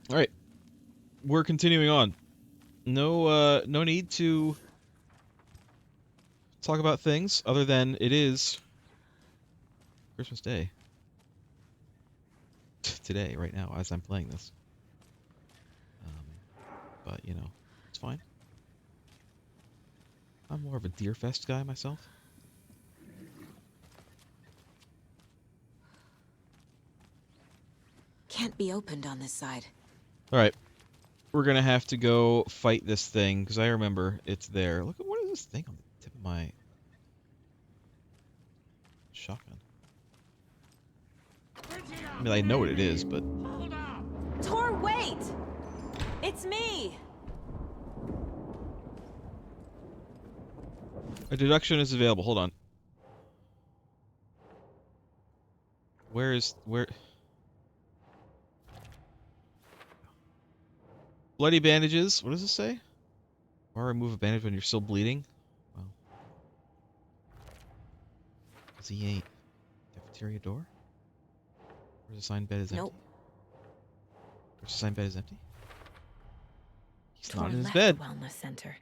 All right, we're continuing on. No need to talk about things other than it is Christmas Day. Today, right now, as I'm playing this. But, you know, it's fine. I'm more of a Deer Fest guy myself. Can't be opened on this side. Alright. We're gonna have to go fight this thing, because I remember it's there. Look at what is this thing on the tip of my shotgun? I mean, I know what it is, but... Tor, wait! It's me! A deduction is available. Hold on. Where... Bloody bandages. What does it say? Or remove a bandage when you're still bleeding? Well. Because he ain't. Cafeteria door? Where's the signed bed is empty? Nope. Where's the signed bed is empty? He's Tor not in his left bed. the wellness center.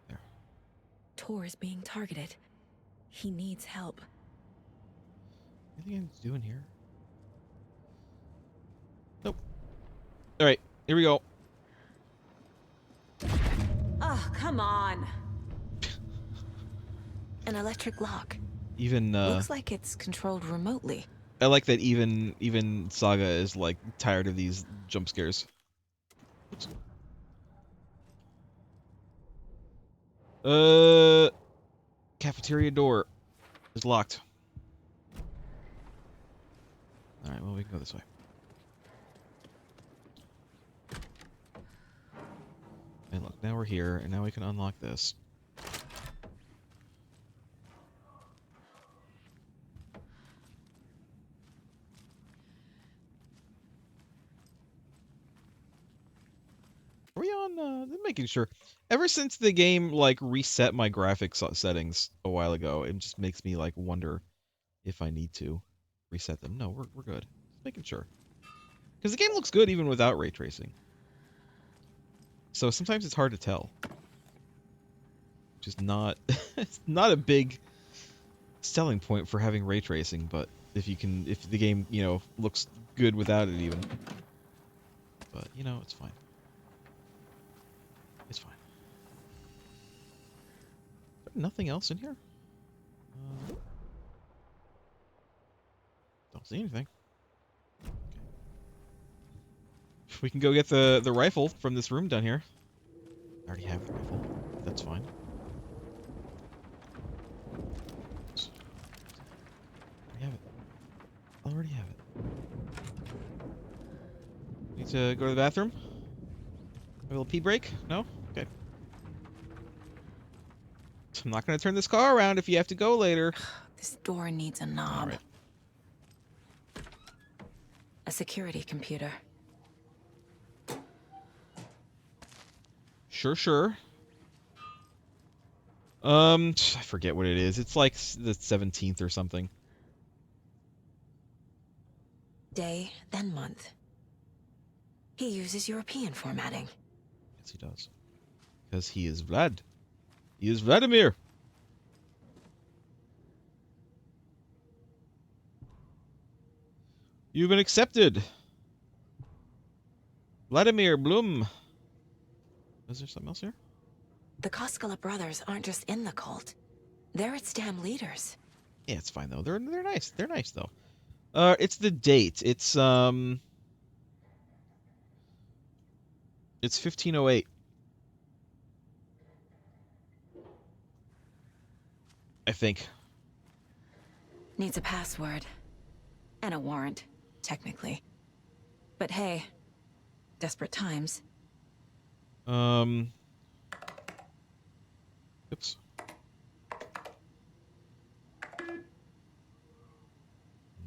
There. Tor is being targeted. He needs help. Anything I need to do in here? Nope. Alright, here we go. Oh, come on! An electric lock. Even, Looks like it's controlled remotely. I like that even Saga is, like, tired of these jump scares. Oops. Cafeteria door is locked. Alright, well, we can go this way. And look, now we're here, and now we can unlock this. Are we on, making sure. Ever since the game, like, reset my graphics settings a while ago, it just makes me, like, wonder if I need to reset them. No, we're good. Just making sure. Because the game looks good even without ray tracing. So sometimes it's hard to tell. Which is not... it's not a big selling point for having ray tracing, but if the game, you know, looks good without it even. But, you know, it's fine. It's fine. Nothing else in here? Don't see anything. Okay. We can go get the rifle from this room down here. I already have the rifle. That's fine. I have it. I already have it. Need to go to the bathroom? A little pee break? No? Okay. I'm not going to turn this car around if you have to go later. This door needs a knob. All right. A security computer. Sure. I forget what it is. It's like the 17th or something. Day, then month. He uses European formatting. Yes, he does. Because he is Vlad. He is Vladimir. You've been accepted. Vladimir Blum. Is there something else here? The Koskela brothers aren't just in the cult. They're its damn leaders. Yeah, it's fine though. They're nice. They're nice though. It's the date. It's 1508. I think. Needs a password. And a warrant, technically. But hey, desperate times. Oops.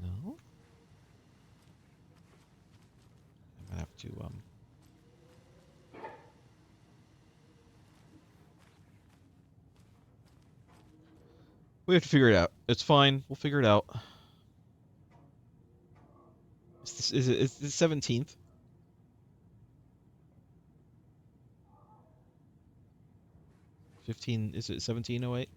No. I might have to We have to figure it out. It's fine. We'll figure it out. Is the 17th? 15, is it 1708?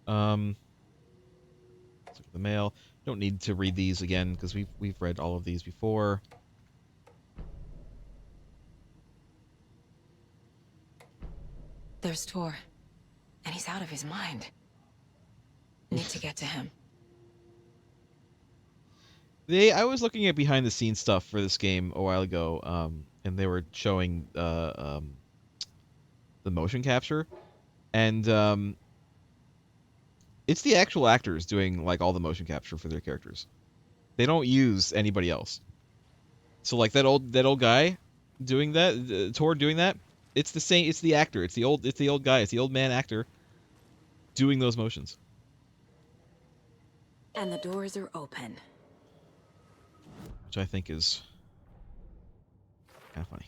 Let's look at the mail. Don't need to read these again because we've read all of these before. There's Tor, and he's out of his mind. Need to get to him. I was looking at behind the scenes stuff for this game a while ago, and they were showing the motion capture, and it's the actual actors doing like all the motion capture for their characters. They don't use anybody else. So like that old guy doing that, Tor doing that, it's the same. It's the actor. It's the old guy. It's the old man actor doing those motions. And the doors are open. Which I think is kind of funny.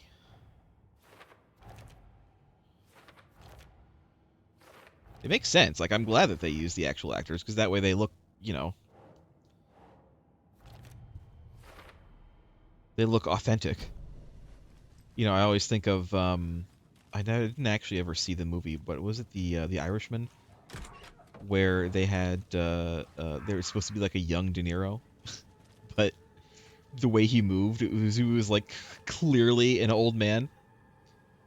It makes sense. Like, I'm glad that they use the actual actors, because that way they look, you know, they look authentic. You know, I always think of, I didn't actually ever see the movie, but was it the Irishman? Where they had, they were supposed to be like a young De Niro, but the way he moved, he was like clearly an old man.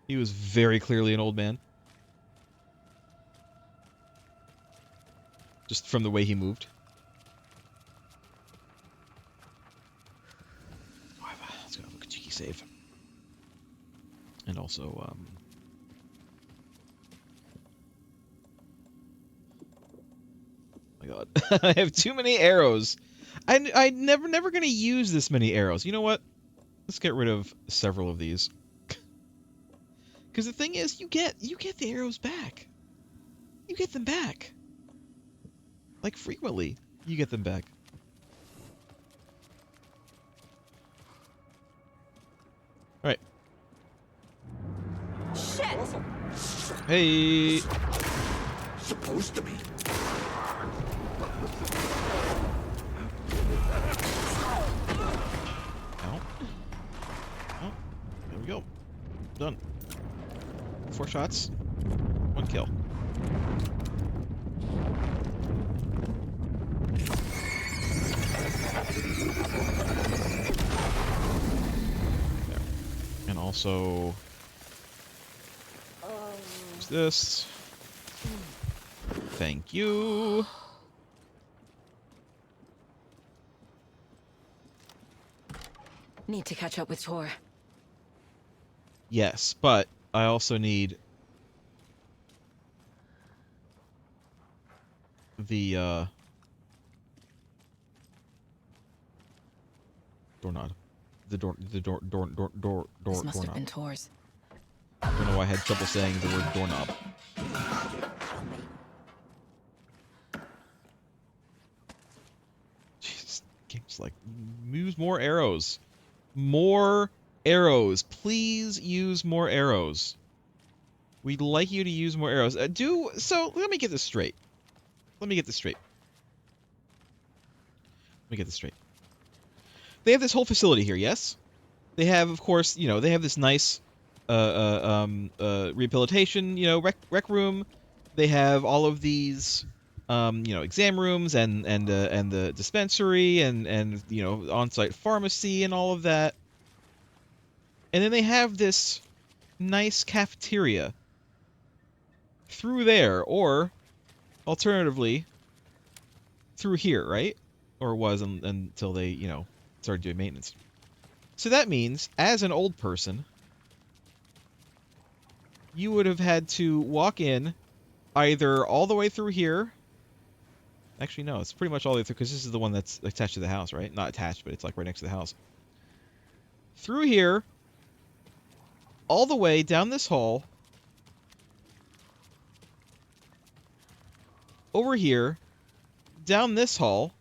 He was very clearly an old man. Just from the way he moved. Let's go have a cheeky save. And also, oh my god. I have too many arrows. I'm never gonna use this many arrows. You know what? Let's get rid of several of these. Because the thing is, you get the arrows back. You get them back. Like, frequently, you get them back. Alright. Shit! Hey! Supposed to be. Ow. Oh, there we go. Done. 4 shots. 1 kill. There. And also... use this. Thank you. Need to catch up with Tor. Yes, but I also need the doorknob. This must have Doorknob. been Tor's. I don't know why I had trouble saying the word doorknob. Jesus, game's like, use more arrows. More arrows. Please use more arrows. We'd like you to use more arrows. So, let me get this straight. Let me get this straight. They have this whole facility here, yes? They have, of course, you know, they have this nice rehabilitation, you know, rec room. They have all of these, you know, exam rooms and the dispensary and you know, on-site pharmacy and all of that. And then they have this nice cafeteria through there, or alternatively through here, right? Or was until they, you know, started doing maintenance. So that means, as an old person, you would have had to walk in either all the way through here. Actually, no, it's pretty much all the way through, because this is the one that's attached to the house, right? Not attached, but it's like right next to the house. Through here, all the way down this hall, over here, down this hall,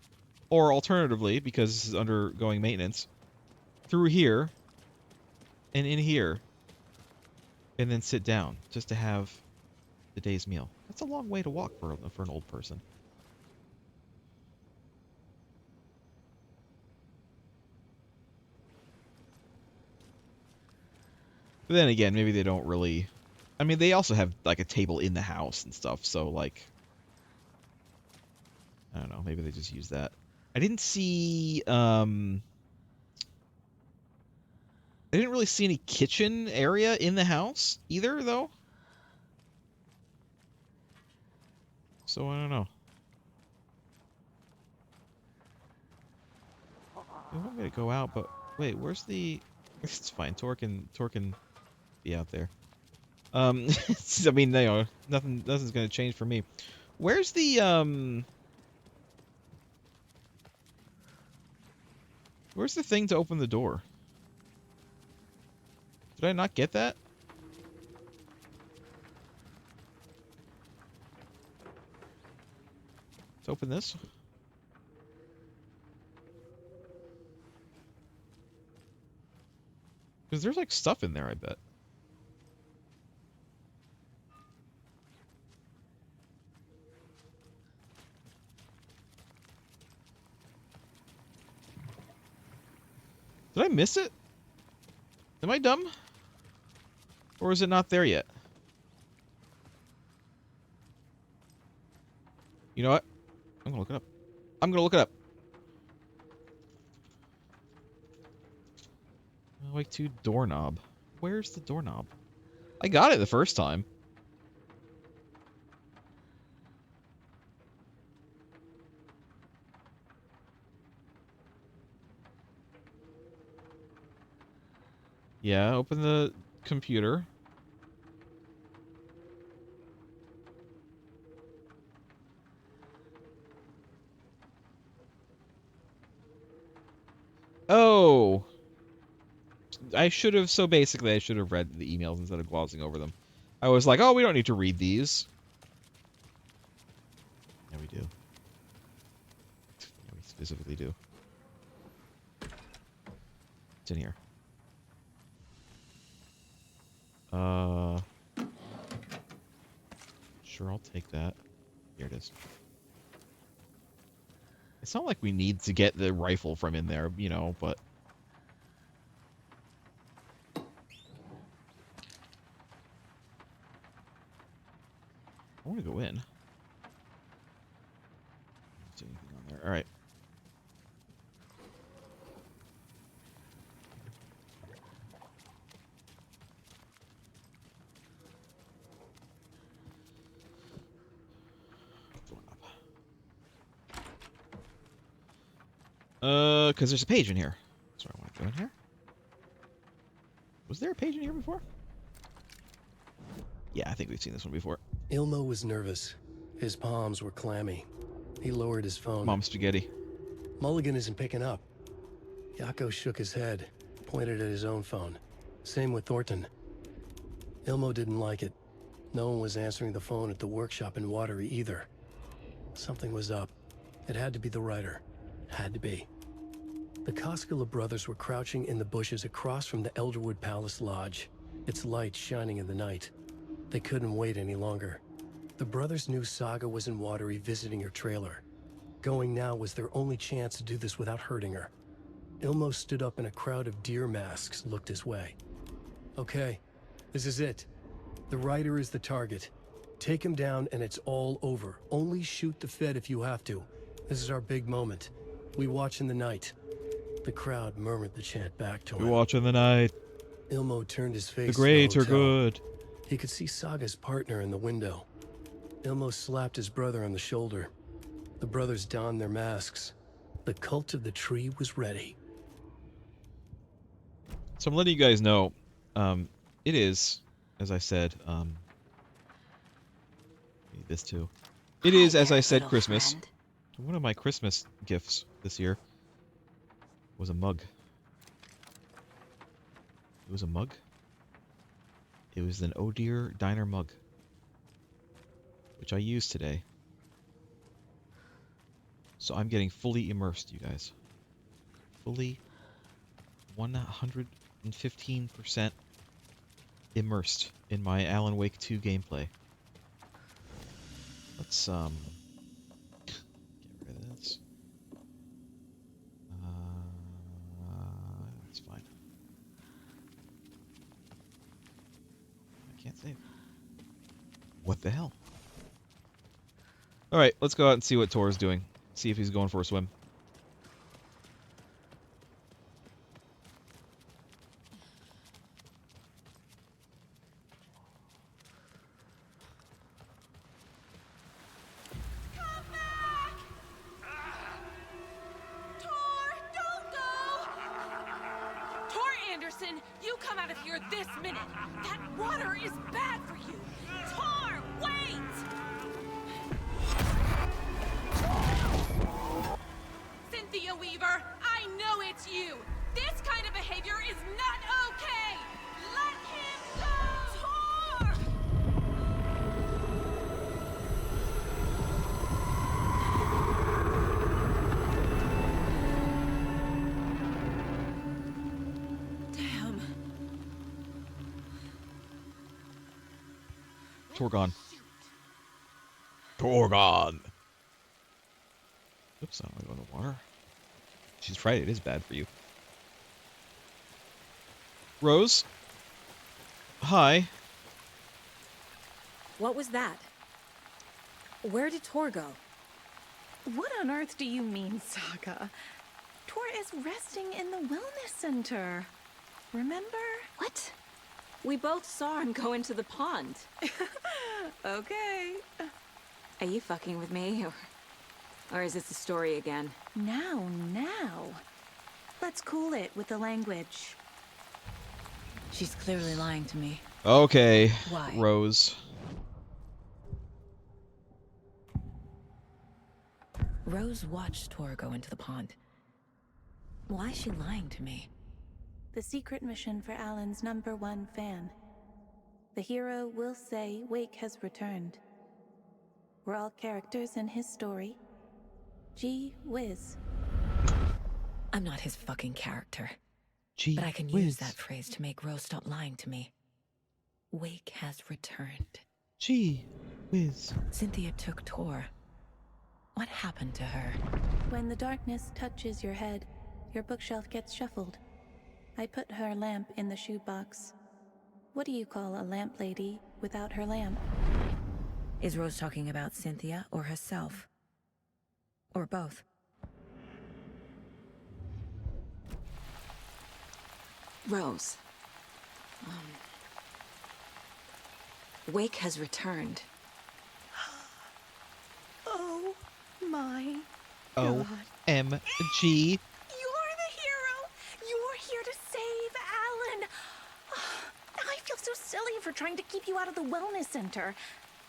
or alternatively, because this is undergoing maintenance, through here, and in here, and then sit down just to have the day's meal. That's a long way to walk for an old person. But then again, maybe they don't really... I mean, they also have, like, a table in the house and stuff, so, like... I don't know, maybe they just use that. I didn't see, I didn't really see any kitchen area in the house either, though. So, I don't know. They want me to go out, but... Wait, where's the... It's fine, Tor can be out there. I mean, you know, nothing's gonna change for me. Where's the where's the thing to open the door? Did I not get that? To open this? Because there's like stuff in there, I bet. Did I miss it? Am I dumb? Or is it not there yet? You know what? I'm gonna look it up. I'm gonna look it up. Like 2 doorknob. Where's the doorknob? I got it the first time. Yeah, open the computer. Oh! I should have, so basically I should have read the emails instead of glossing over them. I was like, oh, we don't need to read these. Yeah, we do. Yeah, we specifically do. It's in here. Sure, I'll take that. Here it is. It's not like we need to get the rifle from in there, you know, but... I want to go in. Don't see anything on there. Alright. Because there's a page in here. So I want to go in here. Was there a page in here before? Yeah, I think we've seen this one before. Ilmo was nervous. His palms were clammy. He lowered his phone. Mom spaghetti. Mulligan isn't picking up. Yako shook his head, pointed at his own phone. Same with Thornton. Ilmo didn't like it. No one was answering the phone at the workshop in Watery either. Something was up. It had to be the writer. Had to be. The Koskela brothers were crouching in the bushes across from the Elderwood Palace Lodge, its light shining in the night. They couldn't wait any longer. The brothers knew Saga was in Watery visiting her trailer. Going now was their only chance to do this without hurting her. Ilmo stood up and a crowd of deer masks looked his way. Okay, this is it. The writer is the target. Take him down and it's all over. Only shoot the Fed if you have to. This is our big moment. We watch in the night. The crowd murmured the chant back to him. We watch in the night. Ilmo turned his face The grades to are the hotel. good. He could see Saga's partner in the window. Ilmo slapped his brother on the shoulder. The brothers donned their masks. The cult of the tree was ready. So I'm letting you guys know, it is, as I said, need this too. It is, as I said, Christmas. Friend. One of my Christmas gifts this year was a mug. It was a mug. It was an Oh Dear Diner mug, which I used today. So I'm getting fully immersed, you guys. Fully 100% 115% immersed in my Alan Wake 2 gameplay. Let's get rid of this. That's fine. I can't save. What the hell? Alright, let's go out and see what Tor's doing. See if he's going for a swim. Anderson, you come out of here this minute. That water is bad for you. Tor, wait! Cynthia Weaver, I know it's you. This kind of behavior is not okay. Let him go! Tor! Torgon. Torgon! Oops, I don't want to go in the water. She's right, it is bad for you. Rose? Hi. What was that? Where did Tor go? What on earth do you mean, Saga? Tor is resting in the wellness center. Remember? What? We both saw him go into the pond. Okay. Are you fucking with me, or is this a story again? Now. Let's cool it with the language. She's clearly lying to me. Okay, Why? Rose. Rose watched Tor go into the pond. Why is she lying to me? The secret mission for Alan's #1 fan. The hero will say Wake has returned. We're all characters in his story. Gee whiz. I'm not his fucking character. Gee But I can whiz. use that phrase to make Rose stop lying to me. Wake has returned. Gee whiz. Cynthia took Tor. What happened to her? When the darkness touches your head, your bookshelf gets shuffled. I put her lamp in the shoebox. What do you call a lamp lady without her lamp? Is Rose talking about Cynthia or herself? Or both? Rose. Wake has returned. Oh my OMG. You're the hero! You're here to save Alan! I feel so silly for trying to keep you out of the wellness center.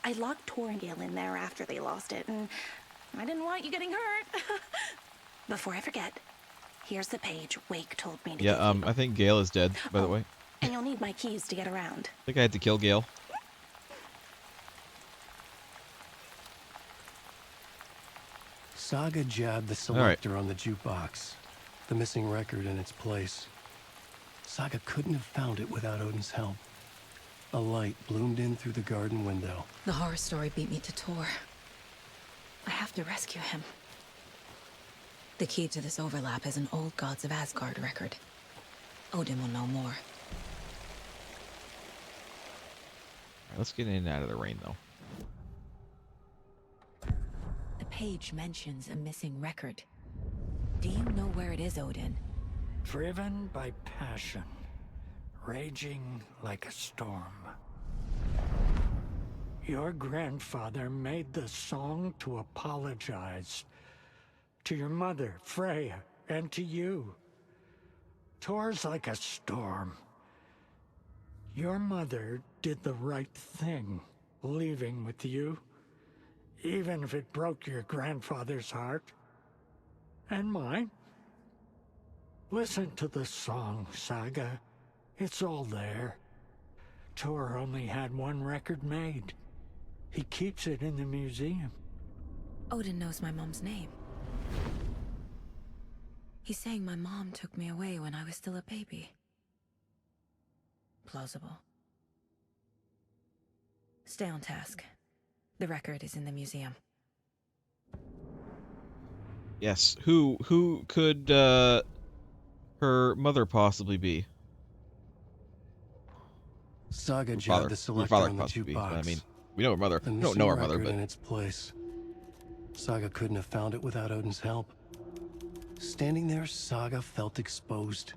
I locked Tor and Gale in there after they lost it, and I didn't want you getting hurt. Before I forget, here's the page Wake told me to give Yeah, you. I think Gale is dead, by the way. And you'll need my keys to get around. I think I had to kill Gale. Saga jabbed the selector on the jukebox, the missing record in its place. Saga couldn't have found it without Odin's help. A light bloomed in through the garden window. The horror story beat me to Tor. I have to rescue him. The key to this overlap is an old Gods of Asgard record. Odin will know more. Alright, let's get in and out of the rain, though. The page mentions a missing record. Do you know where it is, Odin? Driven by passion, raging like a storm. Your grandfather made the song to apologize to your mother, Freya, and to you. Tor's like a storm. Your mother did the right thing, leaving with you, even if it broke your grandfather's heart. And mine. Listen to the song, Saga. It's all there. Tor only had one record made. He keeps it in the museum. Odin knows my mom's name. He's saying my mom took me away when I was still a baby. Plausible. Stay on task. The record is in the museum. Yes. Who could her mother possibly be? Saga Her jabbed father. the Her selector father on the possibly be. But I mean, jukebox. we know her mother. The We don't know missing her mother, record but in its place. Saga couldn't have found it without Odin's help. Standing there, Saga felt exposed,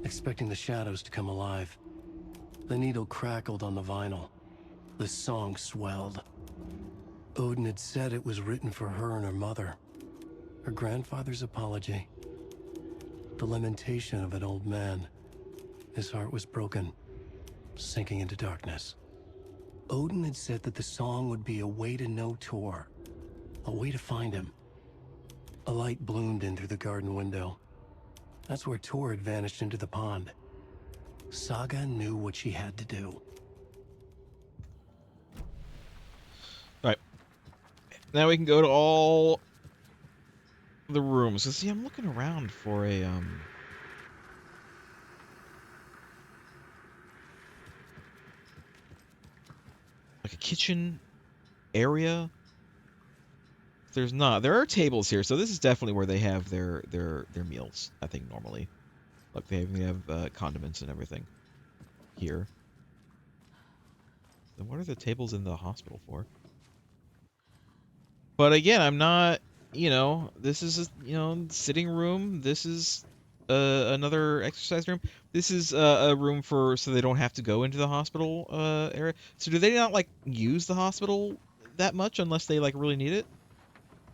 expecting the shadows to come alive. The needle crackled on the vinyl. The song swelled. Odin had said it was written for her and her mother. Her grandfather's apology. The lamentation of an old man. His heart was broken, sinking into darkness. Odin had said that the song would be a way to know Tor, a way to find him. A light bloomed in through the garden window. That's where Tor had vanished into the pond. Saga knew what she had to do. Alright. Now we can go to all the rooms. So see, I'm looking around for a like a kitchen area. There's not. There are tables here, so this is definitely where they have their meals. I think normally, look, they have condiments and everything here. Then what are the tables in the hospital for? But again, I'm not. You know, this is a sitting room. This is another exercise room. This is a room for so they don't have to go into the hospital area. So do they not like use the hospital that much unless they like really need it?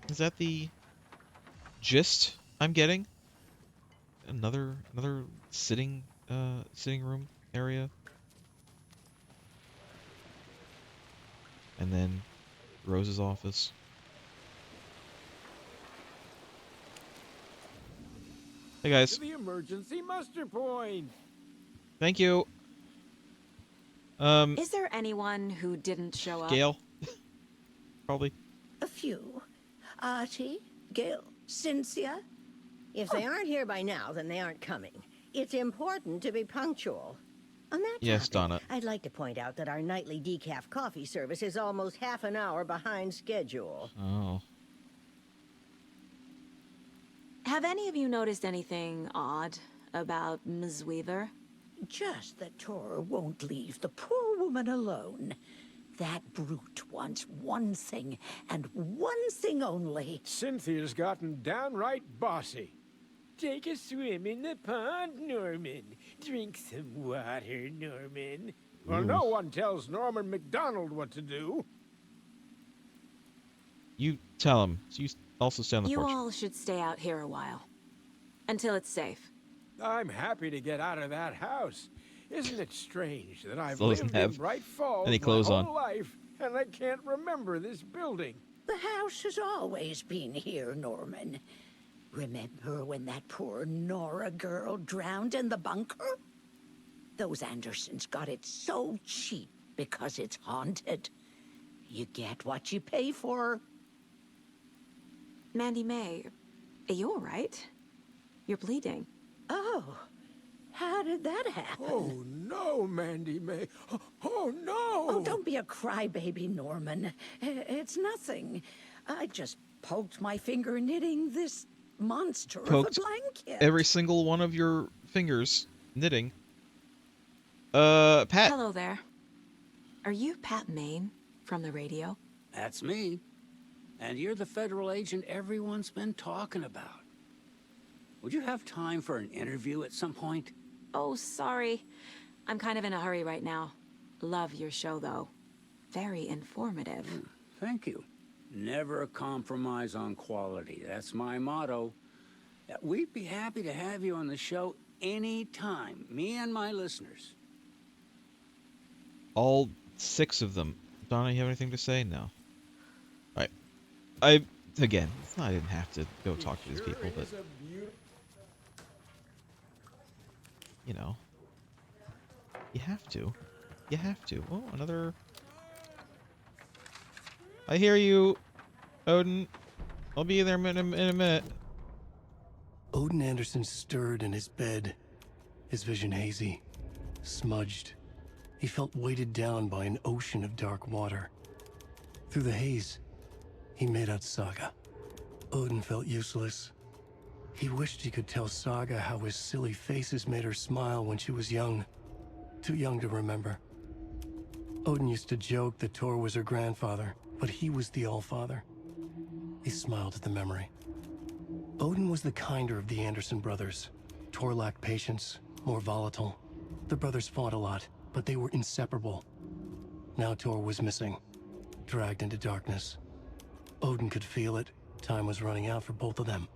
Is that the gist I'm getting? Another sitting room area. And then Rose's office. Hey guys. To the emergency muster point. Thank you. Is there anyone who didn't show up? Gail. Probably. A few. Archie, Gail, Cynthia. If they aren't here by now, then they aren't coming. It's important to be punctual. On that Yes, topic, Donna. I'd like to point out that our nightly decaf coffee service is almost half an hour behind schedule. Oh. Have any of you noticed anything odd about Ms. Weaver? Just that Tor won't leave the poor woman alone. That brute wants one thing, and one thing only. Cynthia's gotten downright bossy. Take a swim in the pond, Norman. Drink some water, Norman. Well, no one tells Norman McDonald what to do. You tell him. So you also stay on the You porch. all should stay out here a while. Until it's safe. I'm happy to get out of that house. Isn't it strange that I've Still doesn't lived in have Bright Falls any clothes my on. whole life, and I can't remember this building? The house has always been here, Norman. Remember when that poor Nora girl drowned in the bunker? Those Andersons got it so cheap because it's haunted. You get what you pay for. Mandy May, are you all right? You're bleeding. Oh, how did that happen? Oh, no, Mandy May. Oh, no! Oh, don't be a crybaby, Norman. It's nothing. I just poked my finger knitting this monster Poked of a blanket. every single one of your fingers knitting. Pat. Hello there. Are you Pat Maine from the radio? That's me. And you're the federal agent everyone's been talking about. Would you have time for an interview at some point? Oh, sorry. I'm kind of in a hurry right now. Love your show, though. Very informative. Thank you. Never a compromise on quality. That's my motto. We'd be happy to have you on the show anytime. Me and my listeners. All 6 of them. Donna, you have anything to say? No. Alright. Again, I didn't have to go talk to these people, but you know, you have to. You have to. Oh, another. I hear you, Odin. I'll be there in a minute. Odin Anderson stirred in his bed, his vision hazy. smudged. He felt weighted down by an ocean of dark water. Through the haze, he made out Saga. Odin felt useless. He wished he could tell Saga how his silly faces made her smile when she was young. Too young to remember. Odin used to joke that Tor was her grandfather, but he was the Allfather. He smiled at the memory. Odin was the kinder of the Anderson brothers. Tor lacked patience, more volatile. The brothers fought a lot, but they were inseparable. Now Tor was missing, dragged into darkness. Odin could feel it. Time was running out for both of them.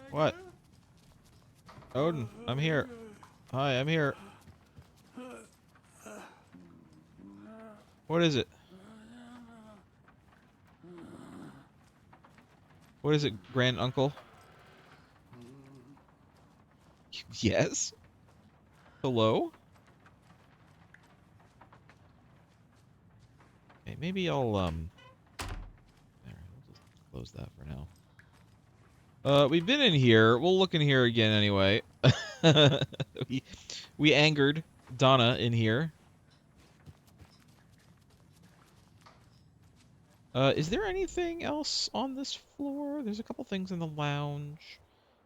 What? Odin, I'm here. Hi, I'm here. What is it? What is it, Grand Uncle? Yes? Hello? Okay, maybe I'll, there, we'll just close that for now. We've been in here. We'll look in here again anyway. we angered Donna in here. Is there anything else on this floor? There's a couple things in the lounge,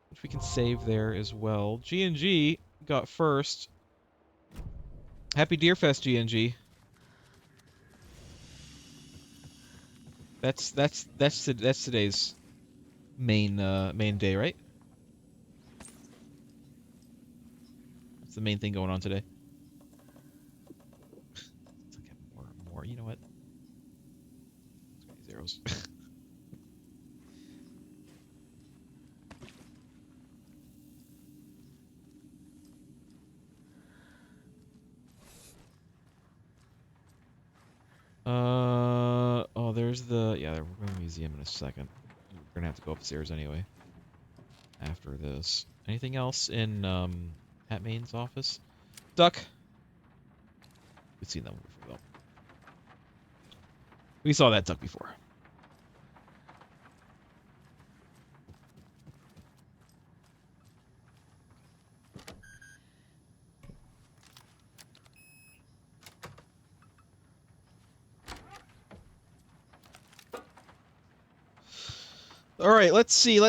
which we can save there as well. G&G got first. Happy Deerfest, G&G. That's today's main day, right? That's the main thing going on today. Let's get more. You know what? Zeros. Oh, there's the, yeah, we're going to the museum in a second. We're gonna have to go upstairs anyway. After this. Anything else in, Hat Main's office? Duck! We've seen that one before, though. We saw that duck before. Alright, let's see. I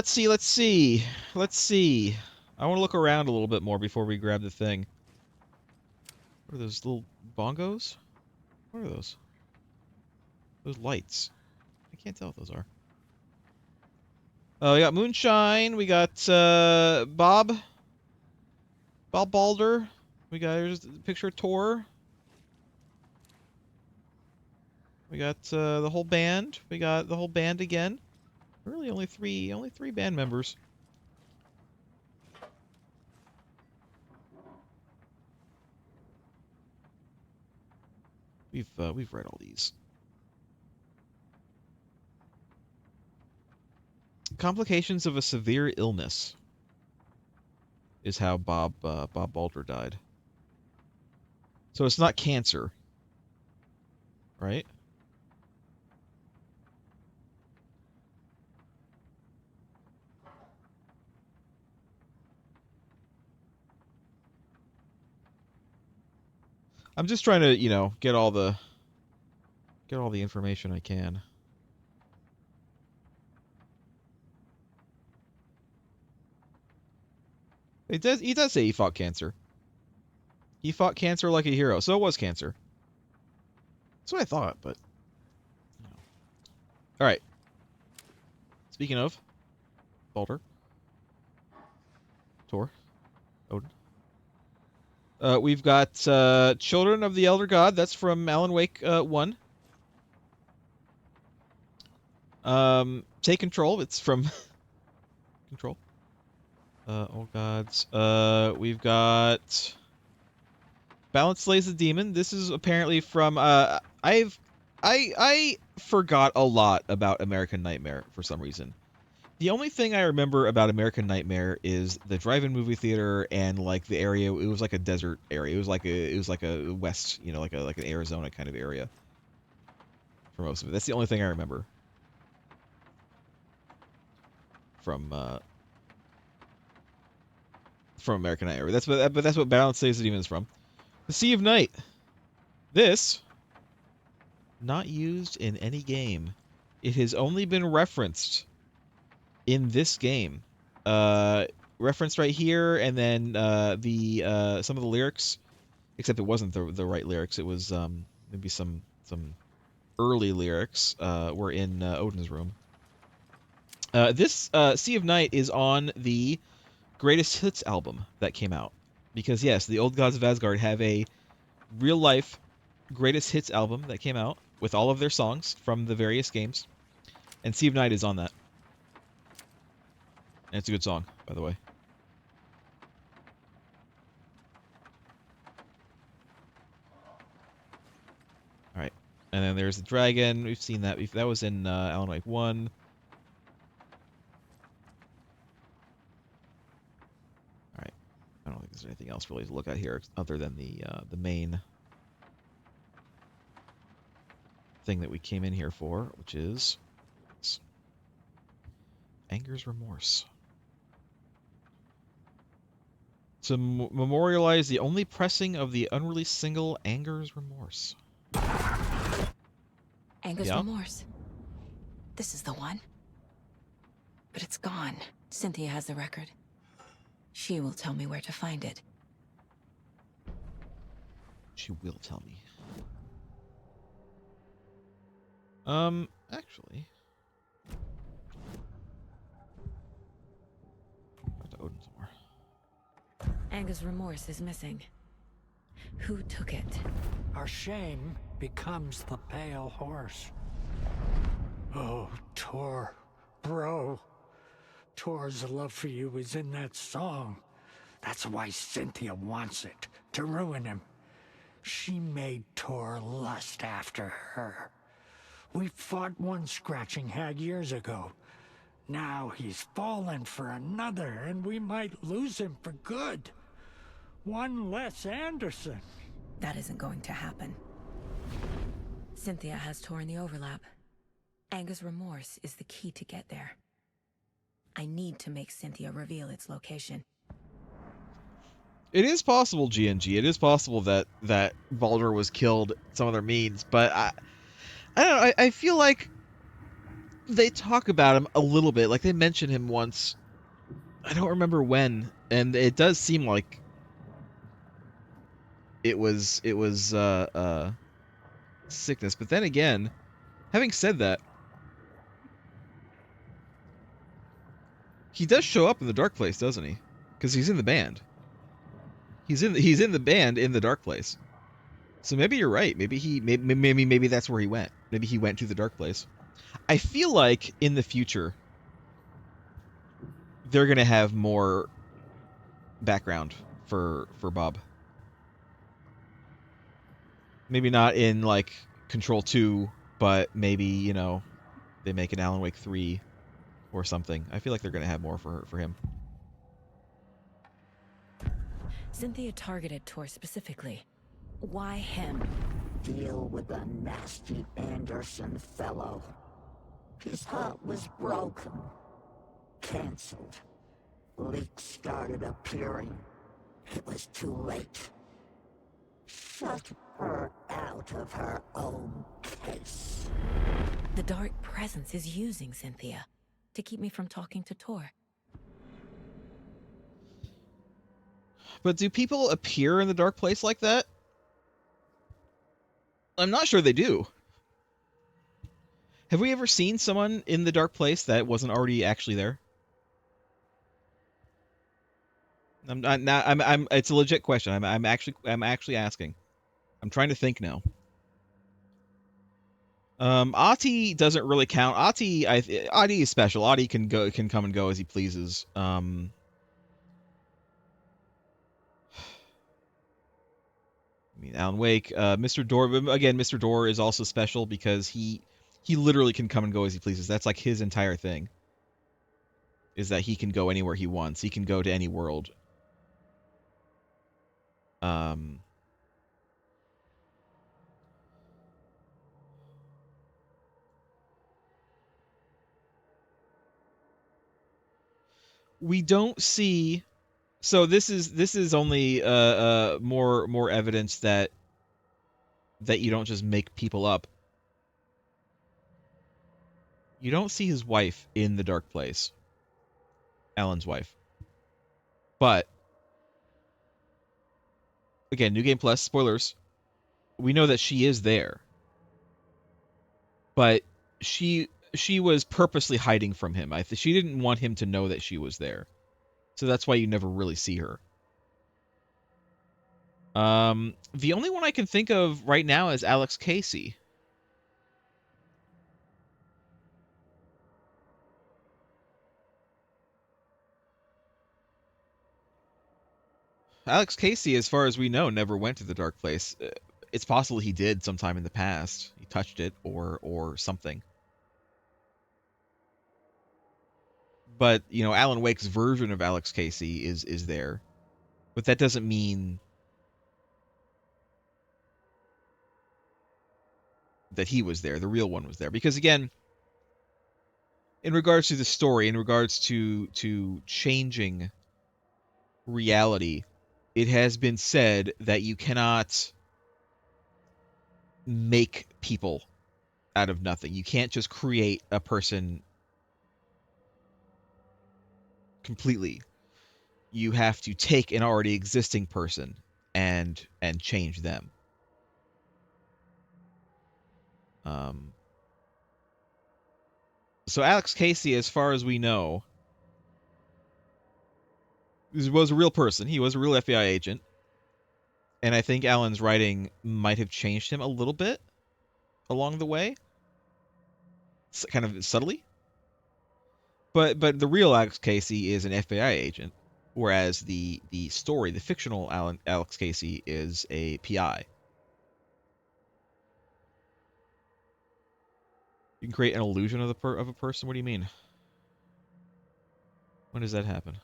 want to look around a little bit more before we grab the thing. What are those little bongos? What are those? Those lights. I can't tell what those are. We got Moonshine. We got Bob Balder. We got, here's a picture of Tor. We got the whole band. We got the whole band again. Really, only three band members. We've read all these. Complications of a severe illness is how Bob Balder died. So it's not cancer, right? I'm just trying to, you know, get all the information I can. He does say he fought cancer. He fought cancer like a hero. So it was cancer. That's what I thought, but you know. All right. Speaking of Balder, Tor, Odin. We've got Children of the Elder God. That's from Alan Wake 1. Take Control. It's from Control. Oh gods. We've got Balance Slays the Demon. This is apparently from I forgot a lot about American Nightmare for some reason. The only thing I remember about American Nightmare is the drive-in movie theater and like the area. It was like a desert area. It was like a west, you know, like an Arizona kind of area for most of it. That's the only thing I remember from from American Nightmare. But that's what Balance Saves the Demon is from. The Sea of Night. This not used in any game. It has only been referenced in this game. Referenced right here, and then some of the lyrics, except it wasn't the right lyrics. It was maybe some early lyrics were in Odin's room. This Sea of Night is on the Greatest Hits album that came out. Because yes, the Old Gods of Asgard have a real life Greatest Hits album that came out with all of their songs from the various games. And Sea of Night is on that. And it's a good song, by the way. Alright. And then there's the dragon. We've seen that. That was in Alan Wake 1. Alright. I don't think there's anything else really to look at here other than the main thing that we came in here for, which is Anger's Remorse. To memorialize the only pressing of the unreleased single Anger's Remorse. Anger's Remorse. This is the one. But it's gone. Cynthia has the record. She will tell me where to find it. She will tell me. Actually. Back to Odin some more. Anger's Remorse is missing. Who took it? Our shame becomes the pale horse. Oh, Tor, bro. Tor's love for you is in that song. That's why Cynthia wants it, to ruin him. She made Tor lust after her. We fought one scratching hag years ago. Now he's fallen for another, and we might lose him for good. One less Anderson. That isn't going to happen. Cynthia has Tor in the overlap. Anger's Remorse is the key to get there. I need to make Cynthia reveal its location. It is possible, GNG. It is possible that Baldur was killed some other means, but I don't know. I feel like they talk about him a little bit. Like they mention him once. I don't remember when, and it does seem like it was sickness. But then again, having said that, he does show up in the Dark Place, doesn't he? Because he's in the band. He's in the band in the Dark Place. So maybe you're right. Maybe that's where he went. Maybe he went to the Dark Place. I feel like in the future they're gonna have more background for Bob. Maybe not in like Control 2, but maybe, you know, they make an Alan Wake 3 or something. I feel like they're gonna have more for him. Cynthia targeted Tor specifically. Why him? Deal with the nasty Anderson fellow. His heart was broken. Cancelled. Leaks started appearing. It was too late. Shut her out of her own case. The Dark Presence is using Cynthia to keep me from talking to Tor. But do people appear in the Dark Place like that? I'm not sure they do. Have we ever seen someone in the Dark Place that wasn't already actually there? It's a legit question. I'm actually asking. I'm trying to think now. Ahti doesn't really count. Ahti is special. Ahti can come and go as he pleases. I mean, Alan Wake, Mr. Door. Again, Mr. Door is also special because he literally can come and go as he pleases. That's like his entire thing. Is that he can go anywhere he wants. He can go to any world. We don't see So this is only more evidence that you don't just make people up. You don't see his wife in the dark place, Alan's wife. But again, New Game Plus spoilers. We know that she is there, but she was purposely hiding from him. She didn't want him to know that she was there, so that's why you never really see her. The only one I can think of right now is Alex Casey. Alex Casey, as far as we know, never went to the dark place. It's possible he did sometime in the past. He touched it or something. But, you know, Alan Wake's version of Alex Casey is there. But that doesn't mean that he was there. The real one was there. Because, again, in regards to the story, in regards to changing reality, it has been said that you cannot make people out of nothing. You can't just create a person completely. You have to take an already existing person and change them. So Alex Casey, as far as we know, was a real person. He was a real FBI agent. And I think Alan's writing might have changed him a little bit along the way. Kind of subtly. But the real Alex Casey is an FBI agent, whereas the story, the fictional Alex Casey, is a PI. You can create an illusion of a person. What do you mean? When does that happen?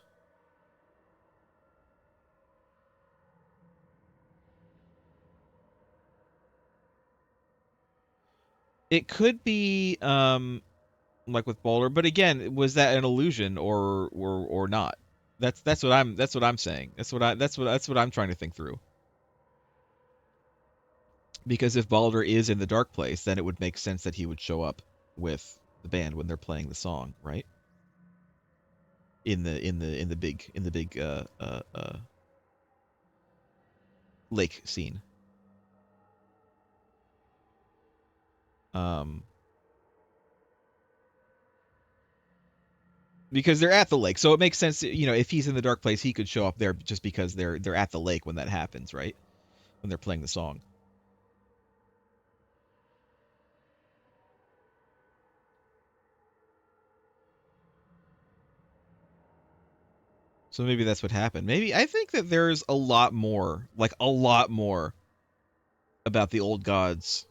It could be like with Boulder, but again, was that an illusion or not? That's what I'm saying. That's what I'm trying to think through. Because if Balder is in the dark place, then it would make sense that he would show up with the band when they're playing the song, right? In the big lake scene. Because they're at the lake, so it makes sense. You know, if he's in the dark place, he could show up there just because they're at the lake when that happens, right? When they're playing the song. So maybe that's what happened. Maybe I think that there's a lot more, like a lot more, about the old gods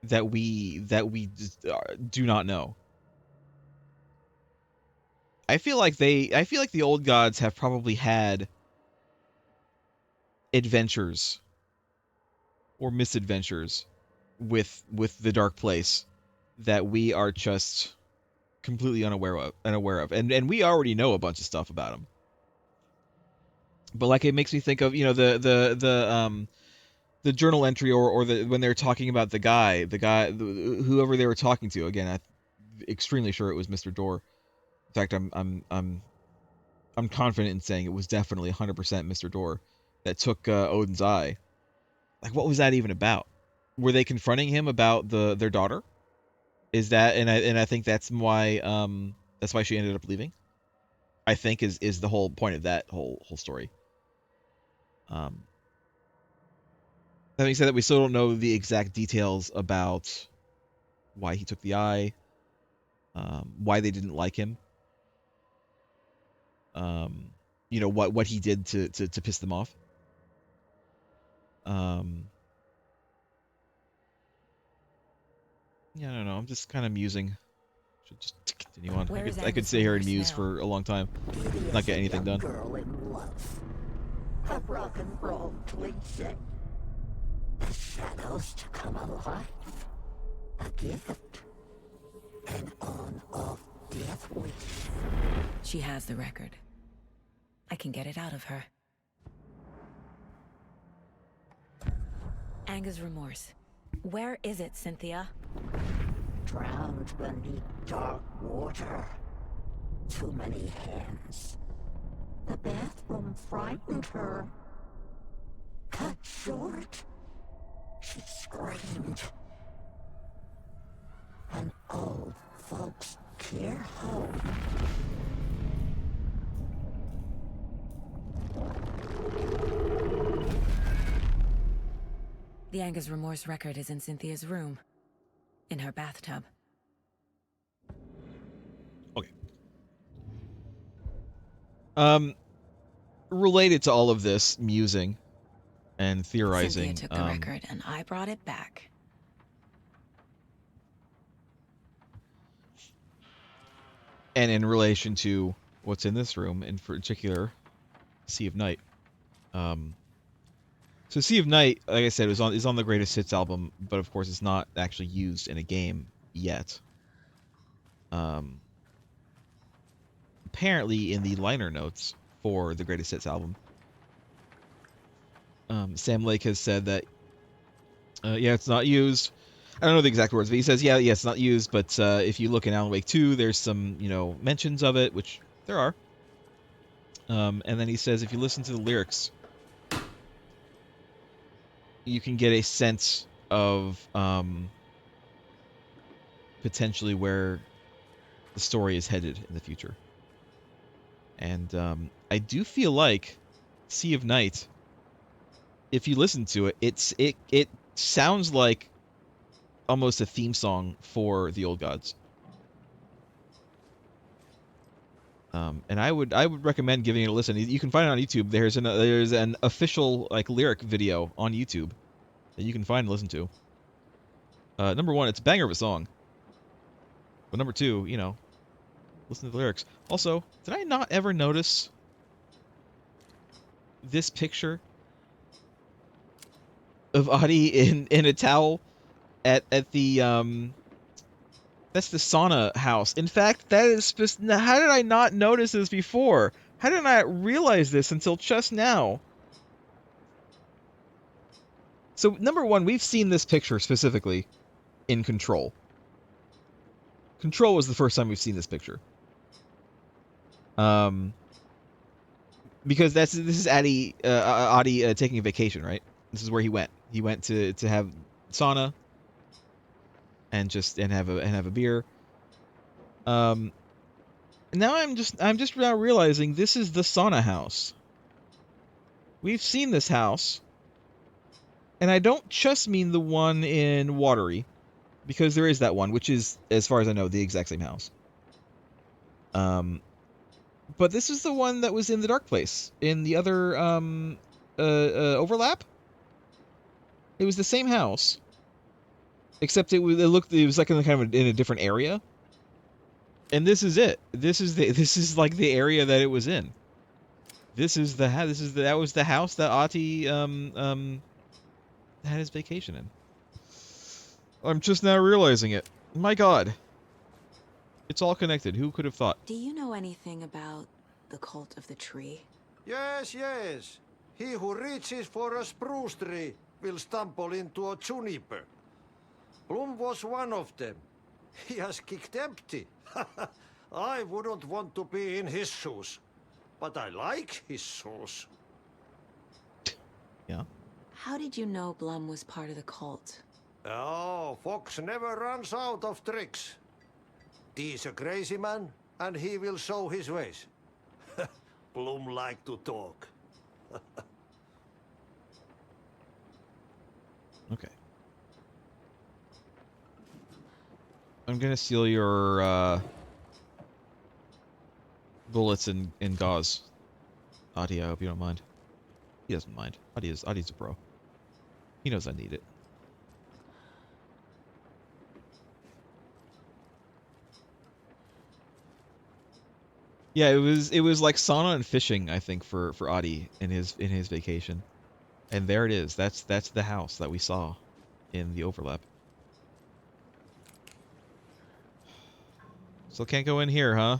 that we just, do not know. I feel like the old gods have probably had adventures or misadventures with the dark place that we are just completely unaware of. And we already know a bunch of stuff about them. But like it makes me think of, you know, the journal entry or the when they're talking about the guy whoever they were talking to. Again, I'm extremely sure it was Mr. Dorr. In fact, I'm confident in saying it was definitely 100% Mr. Dorr that took Odin's eye. Like, what was that even about? Were they confronting him about their daughter? Is that and I think that's why she ended up leaving. I think is the whole point of that whole story. That being said, that we still don't know the exact details about why he took the eye, why they didn't like him, you know, what he did to piss them off. Yeah, I don't know. I'm just kind of musing. Should just continue on. I could sit here and muse for a long time, not get anything done. Girl in love. A rock and roll twin set. The shadows to come alive. A gift. An on-off death wish. She has the record. I can get it out of her. Anger's remorse. Where is it, Cynthia? Drowned beneath dark water. Too many hands. The bathroom frightened her. Cut short. She screamed. An old folks' care home. The Anger's remorse record is in Cynthia's room. In her bathtub. Okay. Related to all of this musing and theorizing. Cynthia took the record and I brought it back. And in relation to what's in this room, in particular, Sea of Night. So Sea of Night, like I said, is on the Greatest Hits album, but of course it's not actually used in a game yet. Apparently, in the liner notes for the Greatest Hits album, Sam Lake has said that, yeah, it's not used. I don't know the exact words, but he says, yeah, it's not used, but if you look in Alan Wake 2, there's some, mentions of it, which there are. And then he says, if you listen to the lyrics, you can get a sense of potentially where the story is headed in the future. And I do feel like Sea of Night, if you listen to it, it sounds like almost a theme song for the Old Gods. And I would recommend giving it a listen. You can find it on YouTube. There's an official lyric video on YouTube that you can find and listen to. Number one, it's a banger of a song. But number two, listen to the lyrics. Also, did I not ever notice this picture of Adi in a towel at the that's the sauna house. In fact, that is how did I not notice this before? How did I not realize this until just now? So, number one, we've seen this picture specifically in Control. Control was the first time we've seen this picture. Because this is Adi taking a vacation, right? This is where he went. He went to have sauna and have a beer. Now I'm just now realizing this is the sauna house. We've seen this house, and I don't just mean the one in Watery, because there is that one, which is, as far as I know, the exact same house. But this is the one that was in the Dark Place, in the other overlap. It was the same house, except it was like in in a different area. And this is it. This is like the area that it was in. That was the house that Ati had his vacation in. I'm just now realizing it. My God. It's all connected. Who could have thought? Do you know anything about the cult of the tree? Yes. He who reaches for a spruce tree will stumble into a juniper. Bloom was one of them. He has kicked empty. I wouldn't want to be in his shoes. But I like his shoes. Yeah. How did you know Blum was part of the cult? Oh, Fox never runs out of tricks. He's a crazy man, and he will show his ways. Bloom like to talk. Okay. I'm gonna steal your bullets and gauze. Adi, I hope you don't mind. He doesn't mind. Adi's a pro. He knows I need it. Yeah, it was like sauna and fishing, I think, for Adi in his vacation. And there it is. That's the house that we saw in the overlap. Still can't go in here, huh?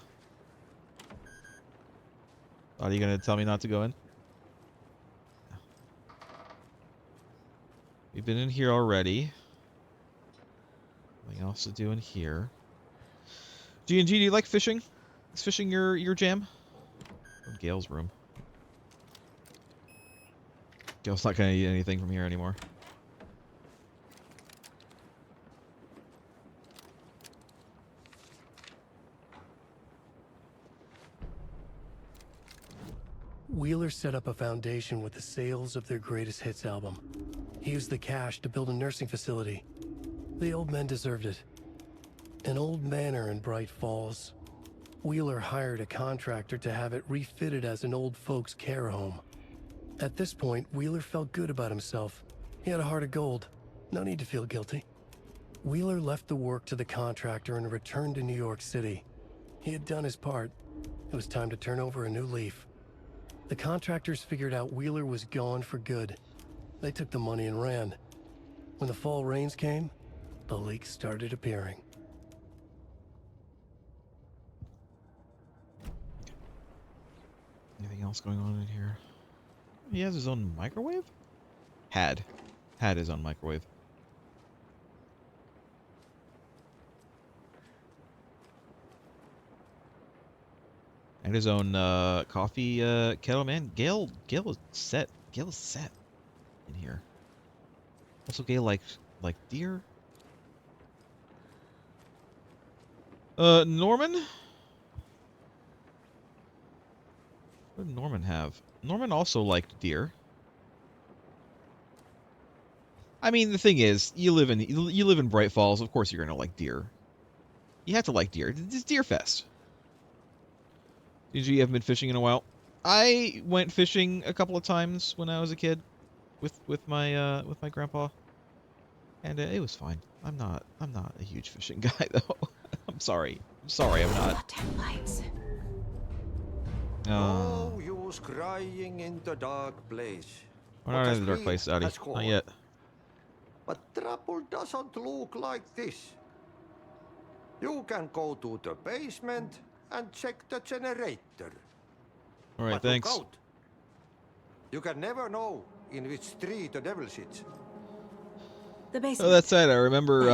Are you gonna tell me not to go in? We've been in here already. Nothing else to do in here. G&G, do you like fishing? Is fishing your jam? Or Gale's room. Gale's not gonna eat anything from here anymore. Wheeler set up a foundation with the sales of their greatest hits album. He used the cash to build a nursing facility. The old men deserved it. An old manor in Bright Falls. Wheeler hired a contractor to have it refitted as an old folks' care home. At this point, Wheeler felt good about himself. He had a heart of gold. No need to feel guilty. Wheeler left the work to the contractor and returned to New York City. He had done his part. It was time to turn over a new leaf. The contractors figured out Wheeler was gone for good. They took the money and ran. When the fall rains came, the leaks started appearing. Anything else going on in here? He has his own microwave? Had his own microwave. And his own coffee kettle, man. Gale is set. Gale is set in here. Also, Gale like deer. Norman? What did Norman have? Norman also liked deer. I mean, the thing is, you live in Bright Falls. Of course, you're gonna like deer. You have to like deer. It's Deer Fest. Did you haven't been fishing in a while? I went fishing a couple of times when I was a kid, with my grandpa, and it was fine. I'm not a huge fishing guy though. I'm sorry, I'm not. No use crying in the dark place. We're not in the dark place, Audi. Not yet. But trouble doesn't look like this. You can go to the basement and check the generator. All right, but thanks. Look out. You can never know in which tree the devil sits. The basement. Oh, that's it. I remember.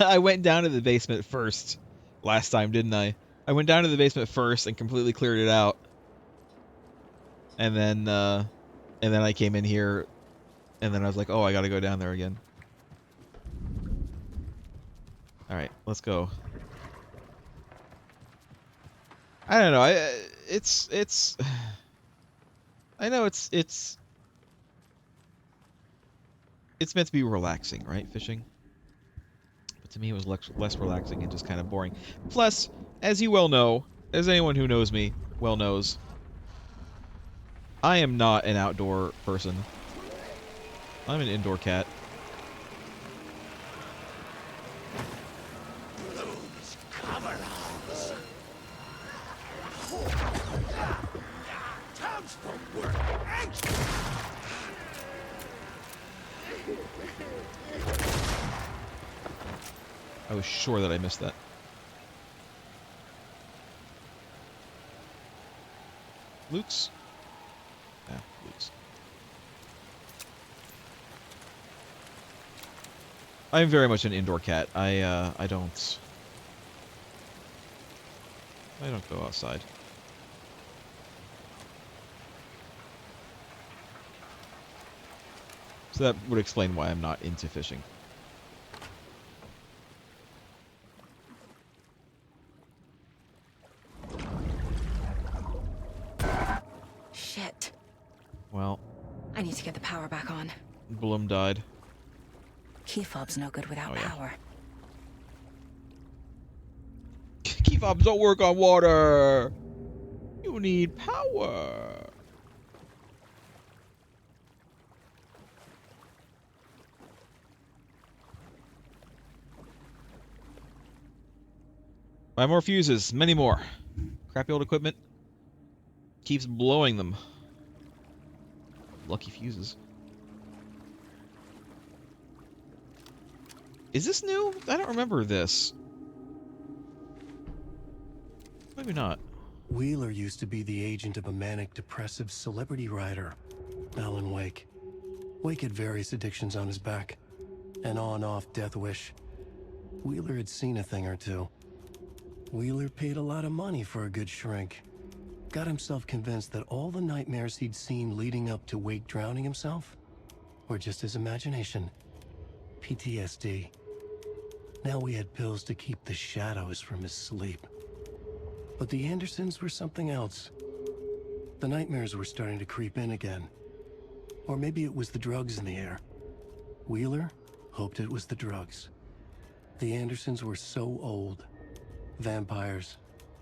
I went down to the basement first last time, didn't I? I went down to the basement first and completely cleared it out, and then I came in here, and then I was like, oh, I gotta go down there again. All right, let's go. I don't know. I know it's meant to be relaxing, right? Fishing. But to me, it was less relaxing and just kind of boring. Plus, as you well know, as anyone who knows me well knows, I am not an outdoor person. I'm an indoor cat. I was sure that I missed that. Luke's? Yeah, Luke's. I'm very much an indoor cat. I don't go outside. So that would explain why I'm not into fishing. Shit. Well, I need to get the power back on. Bloom died. Key fob's no good without power. Key fobs don't work on water. You need power. Buy more fuses, many more. Crappy old equipment keeps blowing them. Lucky fuses. Is this new? I don't remember this. Maybe not. Wheeler used to be the agent of a manic-depressive celebrity writer, Alan Wake. Wake had various addictions on his back. An on-off death wish. Wheeler had seen a thing or two. Wheeler paid a lot of money for a good shrink. Got himself convinced that all the nightmares he'd seen leading up to Wake drowning himself were just his imagination. PTSD. Now we had pills to keep the shadows from his sleep. But the Andersons were something else. The nightmares were starting to creep in again. Or maybe it was the drugs in the air. Wheeler hoped it was the drugs. The Andersons were so old. Vampires.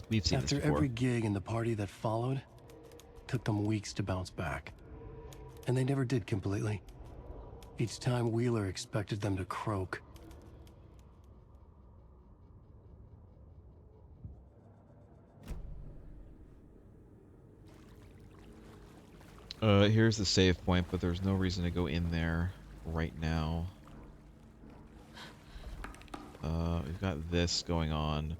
We've seen After this before. every gig and the party that followed, took them weeks to bounce back. And they never did completely. Each time Wheeler expected them to croak. Here's the save point, but there's no reason to go in there right now. We've got this going on.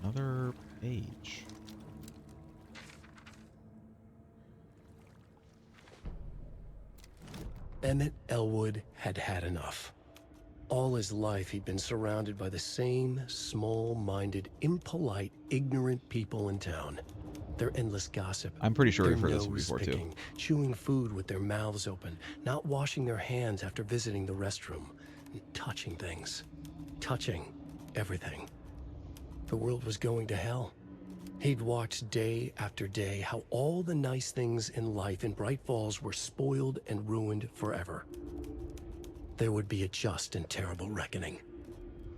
Another page. Emmett Elwood had had enough. All his life he'd been surrounded by the same small-minded, impolite, ignorant people in town. Their endless gossip. I'm pretty sure their we've heard this one nose before, too. picking, chewing food with their mouths open, not washing their hands after visiting the restroom, and touching things. Touching everything. The world was going to hell. He'd watched day after day how all the nice things in life in Bright Falls were spoiled and ruined forever. There would be a just and terrible reckoning.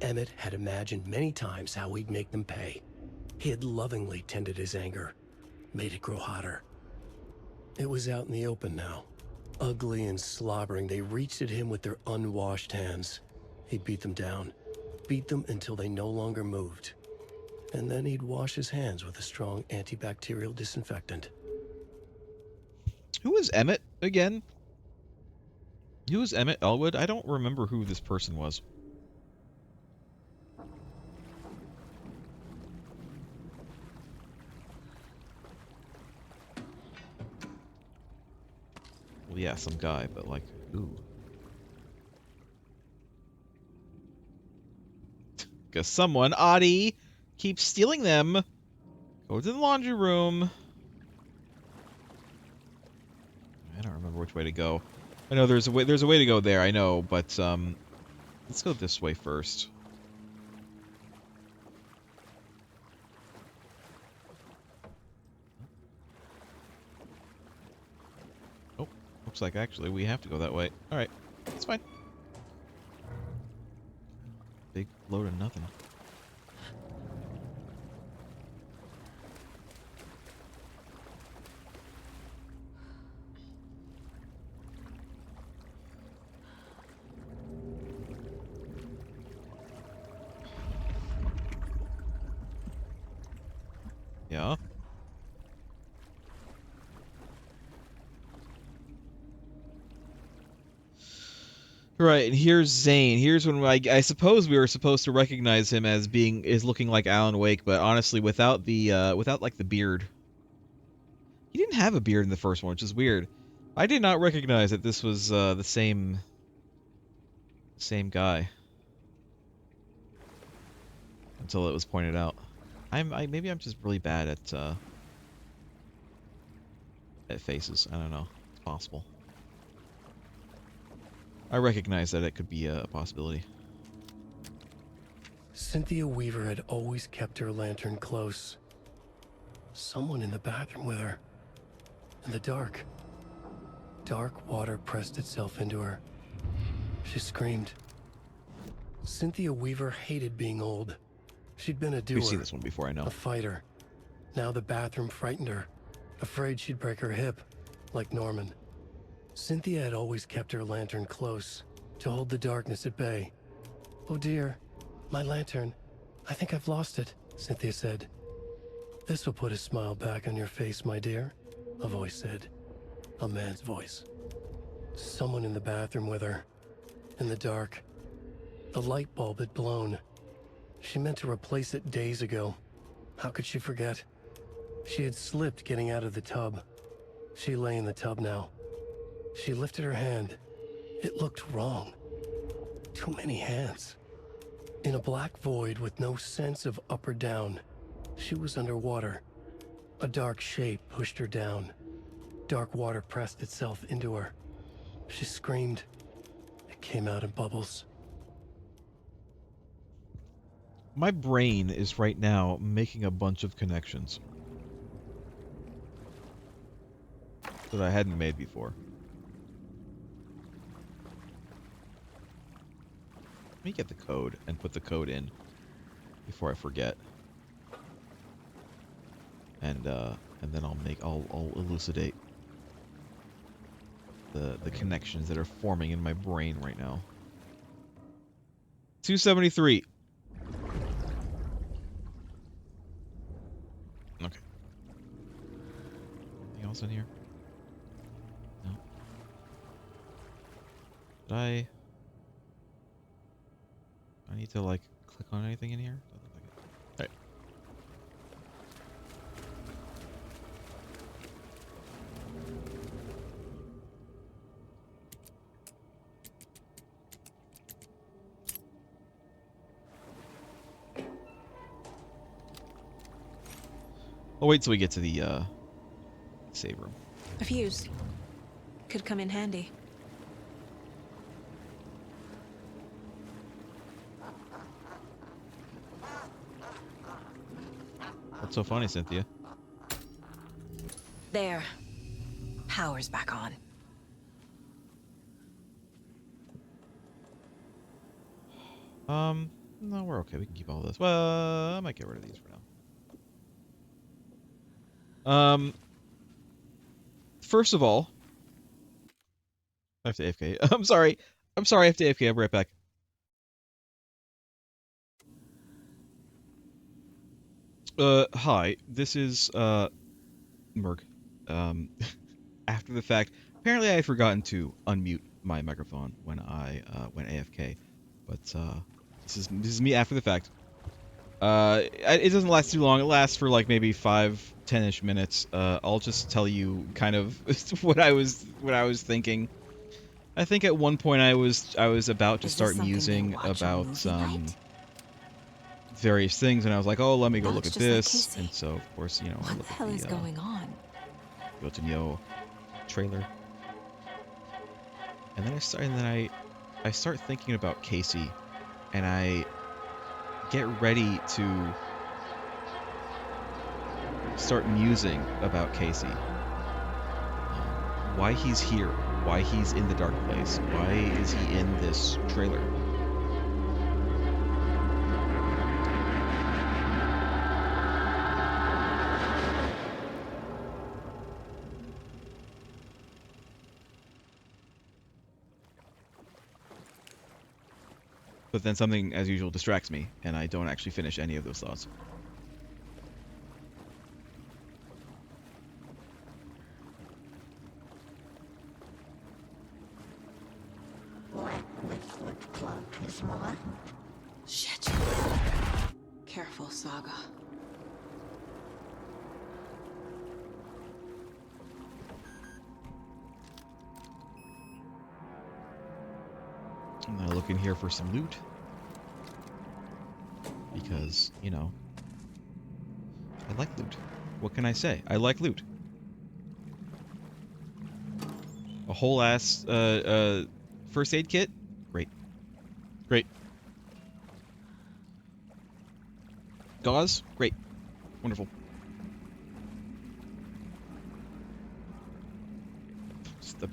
Emmett had imagined many times how he'd make them pay. He had lovingly tended his anger, made it grow hotter. It was out in the open now. Ugly and slobbering, they reached at him with their unwashed hands. He'd beat them down, beat them until they no longer moved. And then he'd wash his hands with a strong antibacterial disinfectant. Who is Emmett again? Who is Emmett Elwood? I don't remember who this person was. Well, yeah, some guy, but like, who? Because someone, Audie, keeps stealing them. Go to the laundry room. I don't remember which way to go. I know there's a way to go there, I know, but let's go this way first. Oh, looks like actually we have to go that way. Alright, that's fine. Big load of nothing. Yeah. Right, and here's Zane. Here's when I suppose we were supposed to recognize him as looking like Alan Wake, but honestly, without like the beard. He didn't have a beard in the first one, which is weird. I did not recognize that this was the same guy until it was pointed out. Maybe I'm just really bad at faces. I don't know. It's possible. I recognize that it could be a possibility. Cynthia Weaver had always kept her lantern close. Someone in the bathroom with her. In the dark. Dark water pressed itself into her. She screamed. Cynthia Weaver hated being old. She'd been a doer. We've seen this one before, I know. A fighter. Now the bathroom frightened her. Afraid she'd break her hip, like Norman. Cynthia had always kept her lantern close, to hold the darkness at bay. "Oh dear, my lantern. I think I've lost it," Cynthia said. "This will put a smile back on your face, my dear," a voice said. A man's voice. Someone in the bathroom with her. In the dark. The light bulb had blown. She meant to replace it days ago. How could she forget? She had slipped getting out of the tub. She lay in the tub now. She lifted her hand. It looked wrong. Too many hands. In a black void with no sense of up or down, she was underwater. A dark shape pushed her down. Dark water pressed itself into her. She screamed. It came out in bubbles. My brain is right now making a bunch of connections that I hadn't made before. Let me get the code and put the code in before I forget. And then I'll elucidate the connections that are forming in my brain right now. 273. Okay. Anything else in here? No. Did I need to like click on anything in here? Doesn't look like it. All right. I'll wait till we get to the save room. A fuse. Could come in handy. What's so funny, Cynthia? There. Power's back on. No, we're okay. We can keep all this. Well, I might get rid of these for now. First of all, I have to AFK. I'm sorry, I have to AFK. I'll be right back. Hi, this is, Merg. After the fact, apparently I had forgotten to unmute my microphone when I, went AFK. But, this is me after the fact. It doesn't last too long. It lasts for like maybe 5-10ish minutes. I'll just tell you kind of what I was thinking. I think at one point I was about to start musing about various things, and I was like, oh, let me go look at this. And so of course, you know, I look at the going on? Goten Yo trailer, and then I start thinking about Casey, and I get ready to start musing about Casey. Why he's here, why he's in the dark place, why is he in this trailer? But then something, as usual, distracts me, and I don't actually finish any of those thoughts. Shit. Careful, Saga. I'm gonna look in here for some loot. Because, you know, I like loot. What can I say? I like loot. A whole ass first aid kit? Great. Great. Gauze? Great. Wonderful. I'm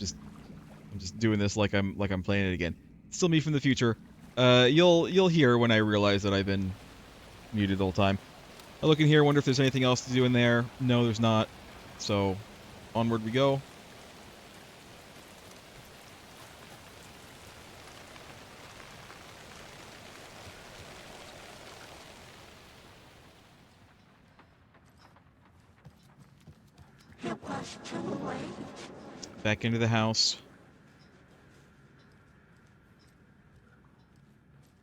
just doing this like I'm playing it again. It's still me from the future. You'll hear when I realize that I've been muted the whole time. I look in here, wonder if there's anything else to do in there. No, there's not. So, onward we go. Back into the house.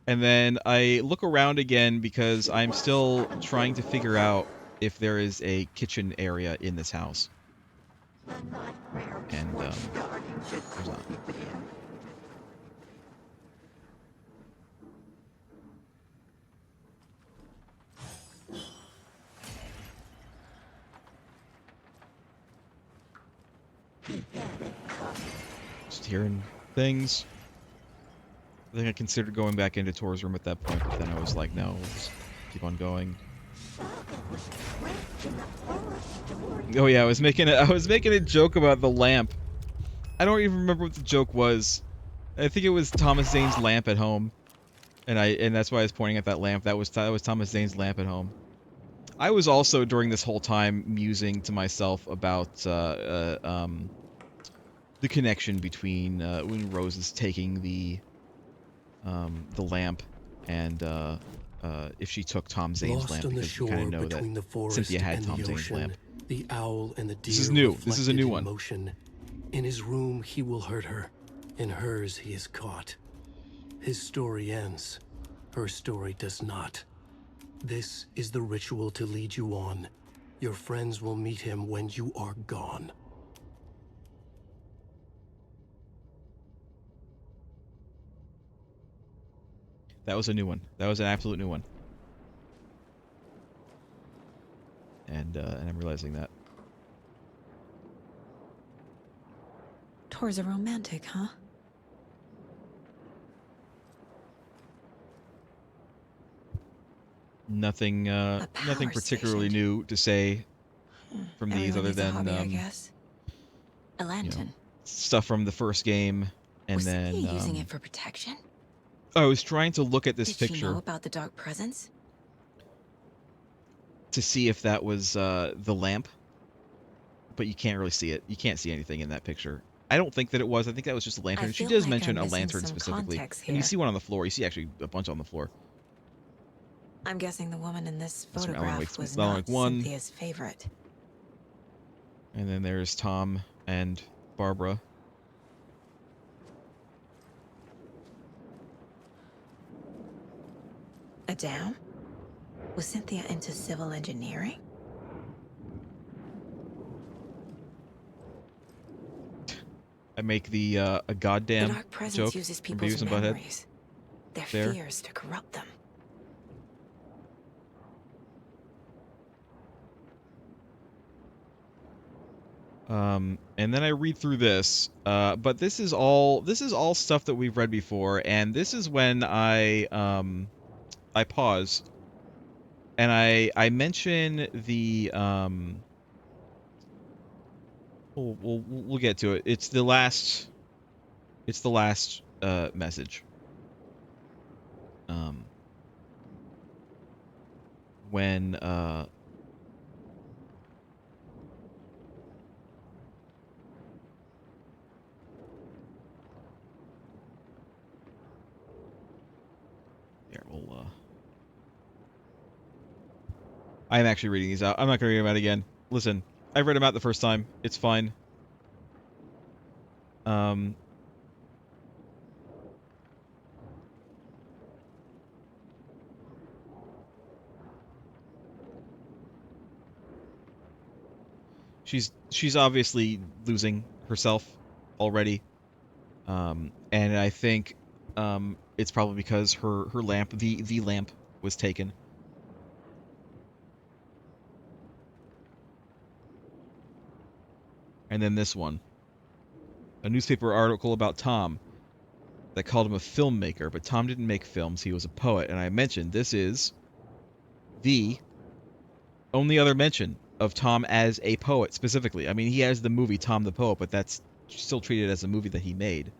And then I look around again because I'm still trying to figure out if there is a kitchen area in this house. And there's not. Just hearing things. I think I considered going back into Tor's room at that point, but then I was like, no, we'll just keep on going. Oh yeah, I was making a joke about the lamp. I don't even remember what the joke was. I think it was Thomas Zane's lamp at home, and that's why I was pointing at that lamp. That was Thomas Zane's lamp at home. I was also during this whole time musing to myself about the connection between when Rose is taking the lamp and if she took Tom Zane's lamp, because we kind of know that Cynthia had Tom Zane's lamp. The owl and the deer This is new. This is a new one. Motion. In his room, he will hurt her. In hers, he is caught. His story ends. Her story does not. This is the ritual to lead you on. Your friends will meet him when you are gone. That was a new one. That was an absolute new one. And I'm realizing that. Tor's a romantic, huh? Nothing particularly new to say from these other than hobby, I guess. A lantern. Stuff from the first game, and Was then he using it for protection? I was trying to look at this Did picture she know about the dark presence? to see if that was the lamp, but you can't really see it. You can't see anything in that picture. I don't think that it was. I think that was just a lantern. She does mention a lantern specifically, and you see one on the floor. You see actually a bunch on the floor. I'm guessing the woman in this That's from photograph was Alan not Wake 1. Cynthia's favorite. And then there's Tom and Barbara. A dam? Was Cynthia into civil engineering? I make the a goddamn The dark presence joke uses from people's Beavis and Butthead. memories, their There. fears to corrupt them. And then I read through this, but this is all stuff that we've read before, and this is when I pause, and I mention the we'll get to it. It's the last message. When I am actually reading these out. I'm not going to read them out again. Listen, I read them out the first time. It's fine. She's obviously losing herself already. And I think it's probably because her lamp, the lamp, was taken. And then this one. A newspaper article about Tom that called him a filmmaker, but Tom didn't make films, he was a poet. And I mentioned this is the only other mention of Tom as a poet specifically. I mean, he has the movie Tom the Poet, but that's still treated as a movie that he made.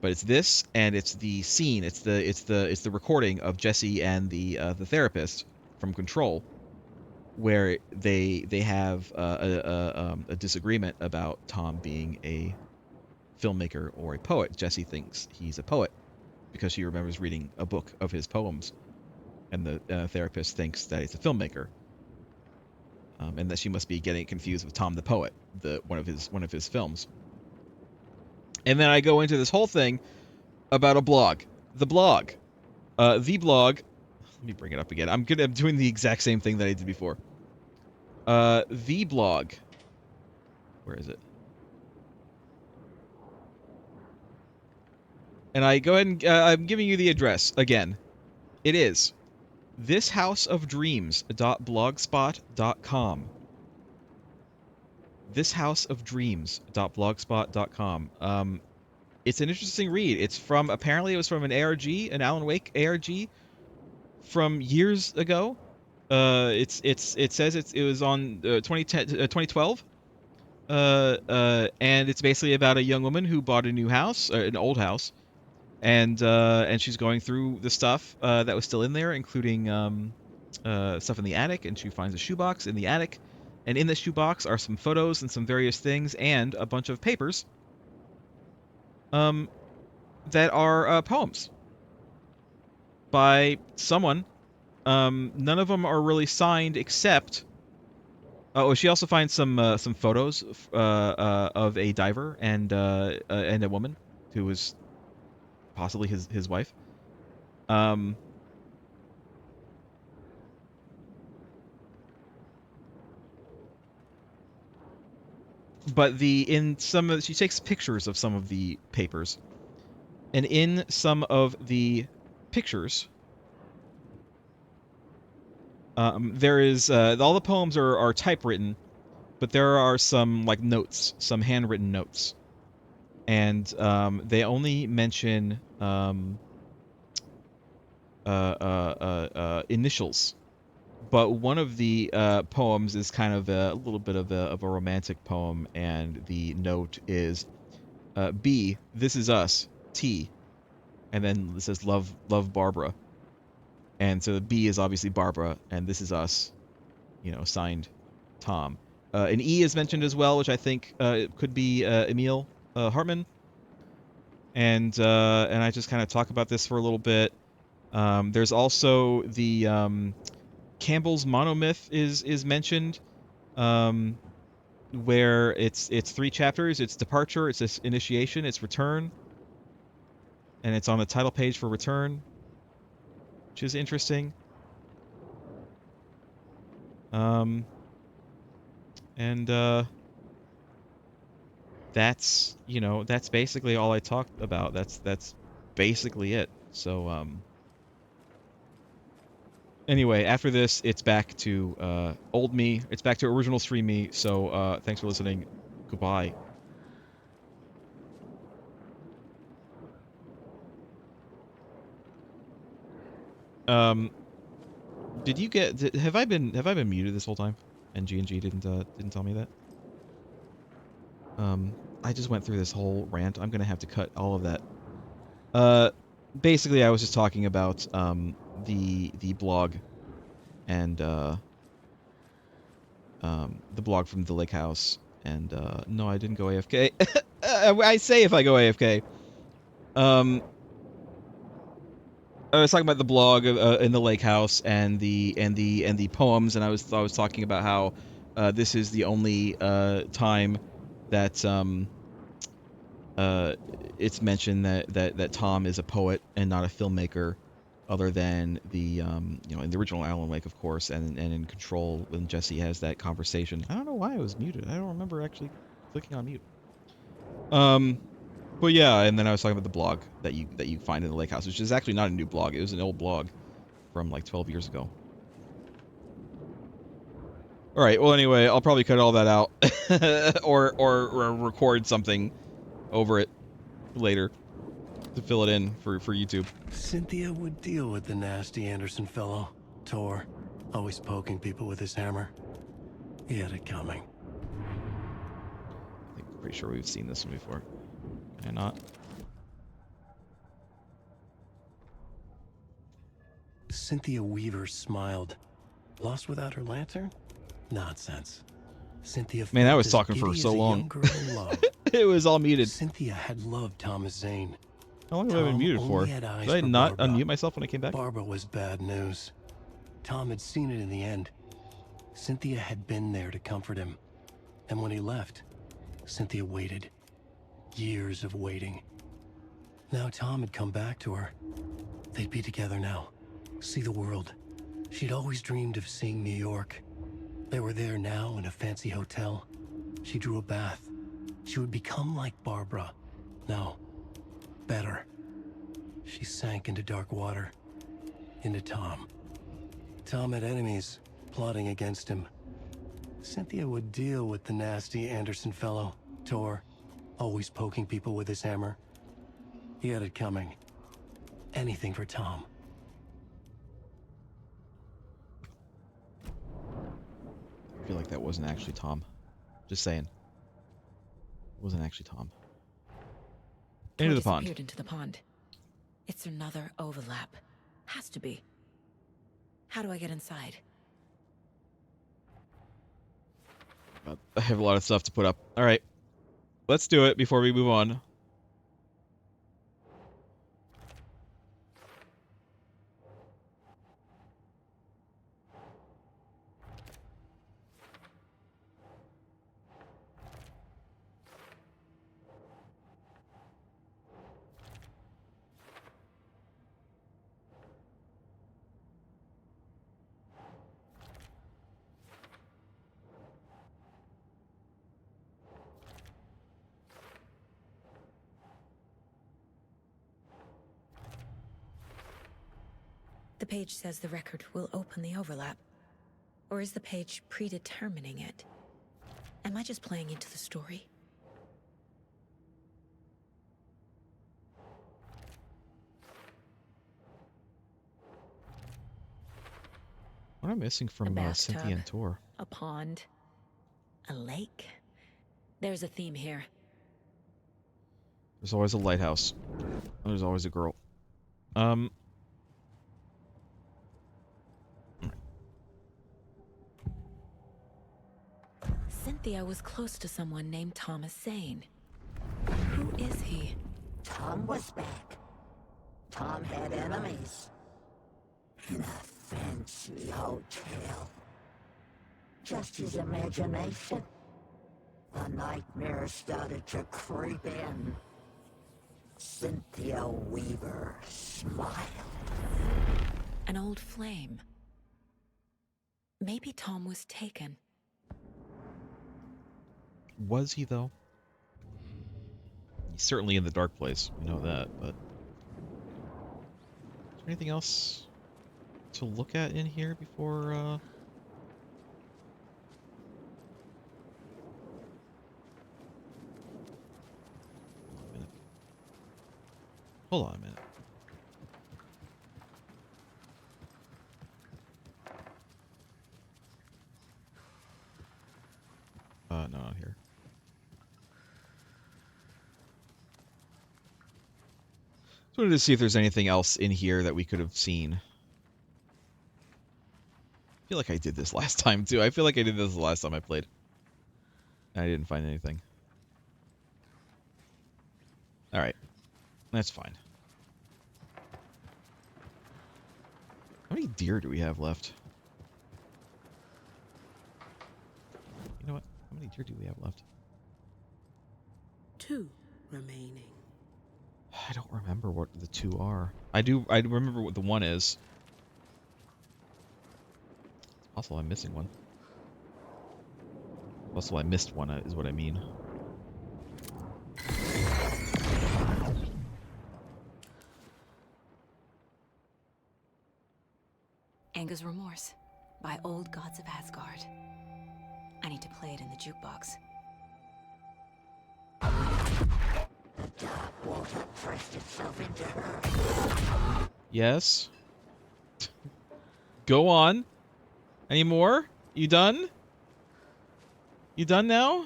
But it's this, and it's the scene, it's the recording of Jesse and the therapist from Control, where they have a disagreement about Tom being a filmmaker or a poet. Jesse thinks he's a poet because she remembers reading a book of his poems, and the therapist thinks that he's a filmmaker, and that she must be getting confused with Tom the Poet, one of his films. And then I go into this whole thing about a blog The blog. The blog. Let me bring it up again. I'm doing the exact same thing that I did before. The blog. Where is it? And I go ahead and I'm giving you the address again. It is thishouseofdreams.blogspot.com. Thishouseofdreams.blogspot.com. It's an interesting read. It's from, apparently it was from an ARG, an Alan Wake ARG from years ago. It says it was on 2012. And it's basically about a young woman who bought a new house, an old house, and she's going through the stuff that was still in there, including stuff in the attic, and she finds a shoebox in the attic, and in the shoebox are some photos and some various things and a bunch of papers that are poems by someone. None of them are really signed except... Oh, she also finds some photos of a diver and a woman who was possibly his wife. But she takes pictures of some of the papers, and in some of the pictures, there is all the poems are typewritten, but there are some like notes, some handwritten notes, and they only mention initials. But one of the poems is kind of a little bit of a romantic poem, and the note is B, this is us, T, and then it says love Barbara. And so B is obviously Barbara, and this is us, signed Tom. An E is mentioned as well, which I think could be Emil Hartman. And I just kind of talk about this for a little bit. There's also the Campbell's monomyth is mentioned, where it's 3 chapters. It's Departure, it's this Initiation, it's Return, and it's on the title page for Return, which is interesting. That's that's basically all I talked about. That's basically it. So anyway, after this, it's back to old me. It's back to original stream me. So thanks for listening. Goodbye. Did you get? Have I been muted this whole time? And G&G didn't tell me that. I just went through this whole rant. I'm gonna have to cut all of that. Basically, I was just talking about the blog and the blog from the lake house. And no, I didn't go AFK. I say if I go AFK. I was talking about the blog in the lake house and the poems, and I was talking about how this is the only time that it's mentioned that Tom is a poet and not a filmmaker, other than the in the original Alan Wake, of course, and in Control when Jesse has that conversation. I don't know why I was muted. I don't remember actually clicking on mute. But yeah, and then I was talking about the blog that you find in the lake house, which is actually not a new blog. It was an old blog from like 12 years ago. All right. Well, anyway, I'll probably cut all that out, or record something over it later to fill it in for YouTube. Cynthia would deal with the nasty Anderson fellow, Tor, always poking people with his hammer. He had it coming. I think pretty sure we've seen this one before. Can I not? Cynthia Weaver smiled. Lost without her lantern? Nonsense. Cynthia. Man, I was talking for so long. It was all muted. Cynthia had loved Thomas Zane. How long have I been muted for? Did I not unmute myself when I came back? Barbara was bad news. Tom had seen it in the end. Cynthia had been there to comfort him. And when he left, Cynthia waited. Years of waiting. Now Tom had come back to her. They'd be together now. See the world. She'd always dreamed of seeing New York. They were there now in a fancy hotel. She drew a bath. She would become like Barbara. No. Better. She sank into dark water. Into Tom. Tom had enemies plotting against him. Cynthia would deal with the nasty Anderson fellow, Tor, always poking people with his hammer. He had it coming. Anything for Tom. I feel like that wasn't actually Tom. Just saying. It wasn't actually Tom. Into the pond. Disappeared into the pond. It's another overlap. Has to be. How do I get inside? I have a lot of stuff to put up. Alright. Let's do it before we move on. The page says the record will open the overlap. Or is the page predetermining it? Am I just playing into the story? What am I missing from Cynthia and Tor? A pond. A lake. There's a theme here. There's always a lighthouse. There's always a girl. Cynthia was close to someone named Thomas Zane. Who is he? Tom was back. Tom had enemies. In a fancy hotel. Just his imagination. The nightmare started to creep in. Cynthia Weaver smiled. An old flame. Maybe Tom was taken. Was he, though? He's certainly in the dark place. We know that, but... Is there anything else to look at in here before, Hold on a minute. No, not here. Just wanted to see if there's anything else in here that we could have seen. I feel like I did this last time, too. I feel like I did this the last time I played. I didn't find anything. Alright. That's fine. How many deer do we have left? You know what? How many deer do we have left? 2 remaining. I don't remember what the 2 are. I remember what the 1 is. It's possible I'm missing one. Also, I missed one, is what I mean. Anger's Remorse by Old Gods of Asgard. I need to play it in the jukebox. The dark water pressed itself into her. Yes. Go on. Any more? You done? You done now?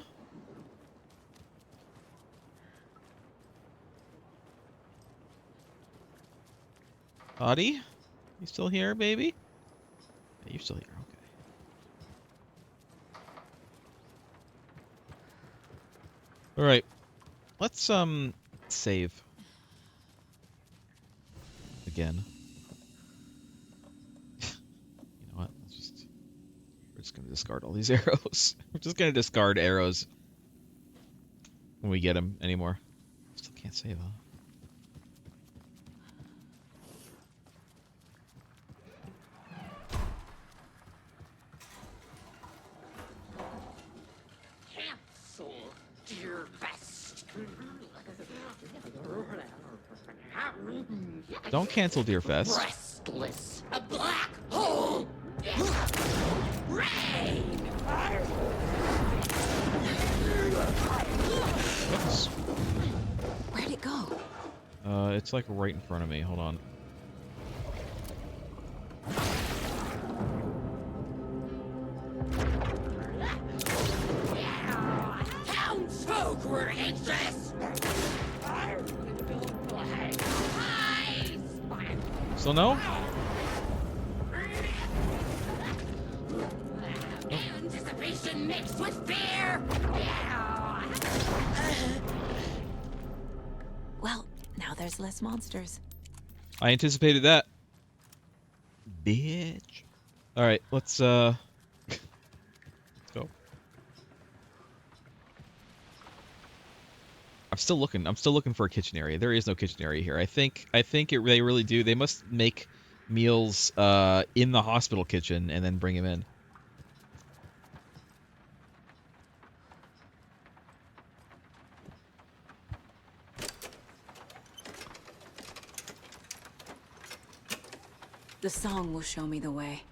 Audie? You still here, baby? Yeah, you're still here, okay. Alright. Let's, save. Again. You know what? We're just gonna discard all these arrows. We're just gonna discard arrows when we get them anymore. Still can't save, huh? Don't cancel Deerfest. Restless. A black hole. Rain. Whoops. Where'd it go? It's like right in front of me. Hold on. Townsfolk were anxious. Still no? Anticipation mixed with fear. Well, now there's less monsters. I anticipated that. Bitch. Alright, let's let's go. I'm still looking for a kitchen area. There is no kitchen area here. I think they really do. They must make meals in the hospital kitchen and then bring him in. The song will show me the way.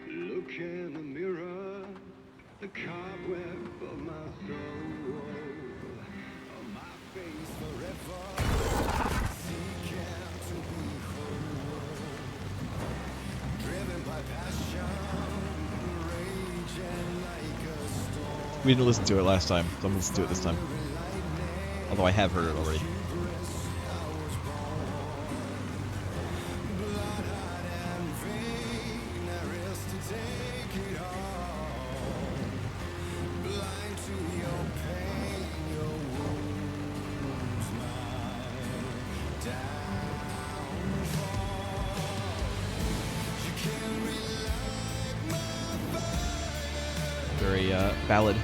Look in the mirror, the cobweb of my soul, on my face forever, seeking to be whole, driven by passion, raging like a storm. We didn't listen to it last time, so I'm gonna listen to it this time. Although I have heard it already. Very ballad.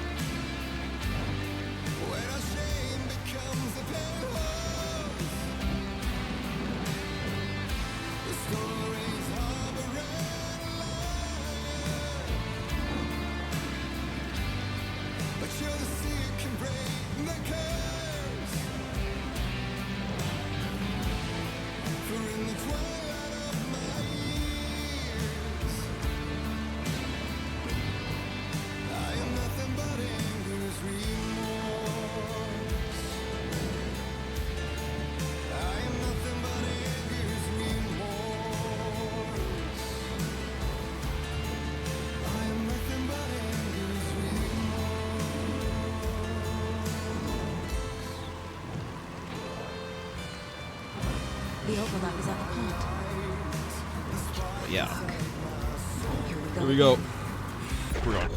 The overlap is at the pond. But yeah. Here we go. Here we go. We're going.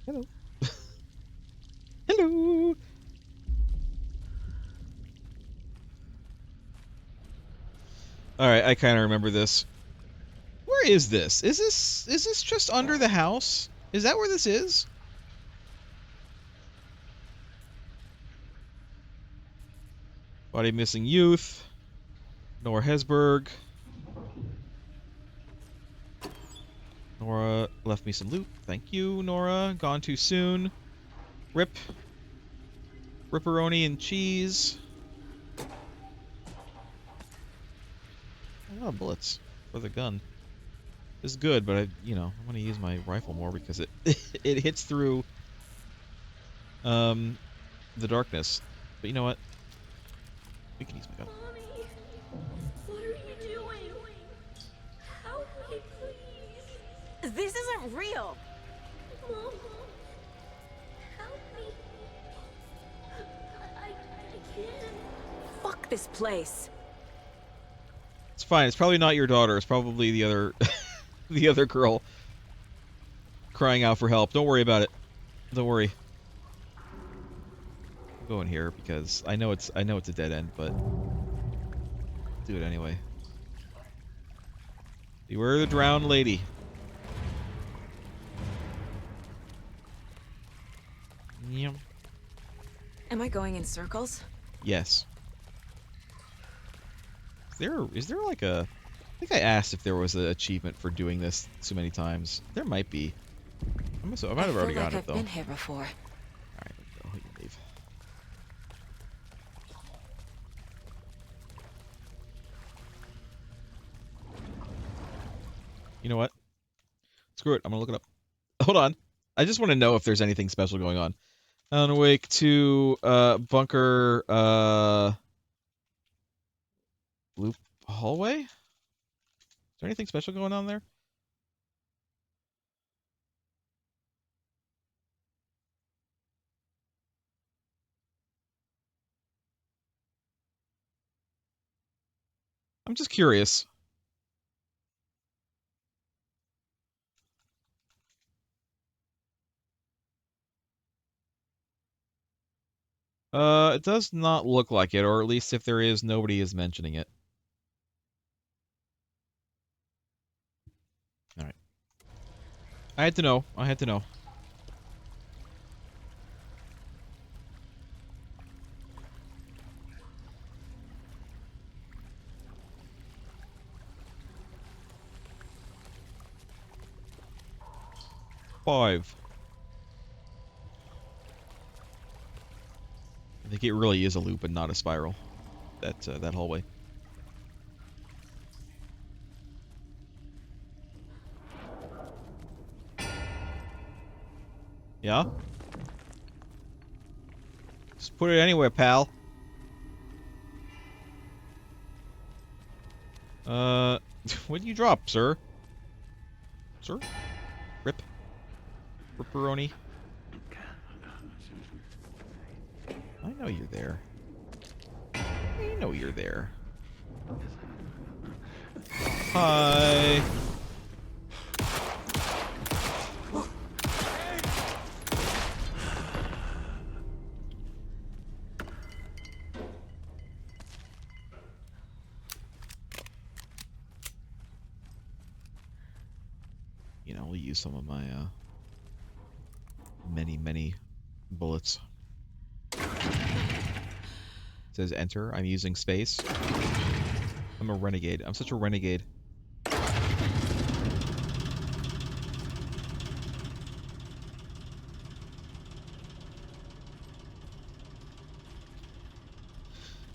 Hello. Hello. All right, I kind of remember this. Where is this? Is this just under the house? Is that where this is? Body missing youth. Nora Hesberg. Nora left me some loot. Thank you, Nora. Gone too soon. Rip. Ripperoni and cheese. A lot of bullets for the gun. It's good, but I want to use my rifle more because it it hits through the darkness. But you know what? We can use my gun. Mommy, what are you doing? Help me, please. This isn't real. Mom, help me. I can't. Fuck this place. It's fine. It's probably not your daughter. It's probably the other the other girl crying out for help. Don't worry about it. Don't worry. I'll go in here because I know it's a dead end, but do it anyway. Beware the drowned lady. Yep. Am I going in circles? Yes. Is there like a... I think I asked if there was an achievement for doing this so many times. There might be. I might have already got it, though. I've been here before. Alright, let's go. You know what? Screw it. I'm gonna look it up. Hold on. I just want to know if there's anything special going on. Alan Wake 2 bunker loop hallway? Is there anything special going on there? I'm just curious. It does not look like it, or at least if there is, nobody is mentioning it. Alright. I had to know. I had to know. Five. I think it really is a loop and not a spiral. That hallway. Yeah? Just put it anywhere, pal. What did you drop, sir? Sir? Rip. Ripperoni. I know you're there. I know you're there. Hi. You know, we'll use some of my many bullets. It says enter. I'm using space. I'm a renegade. I'm such a renegade.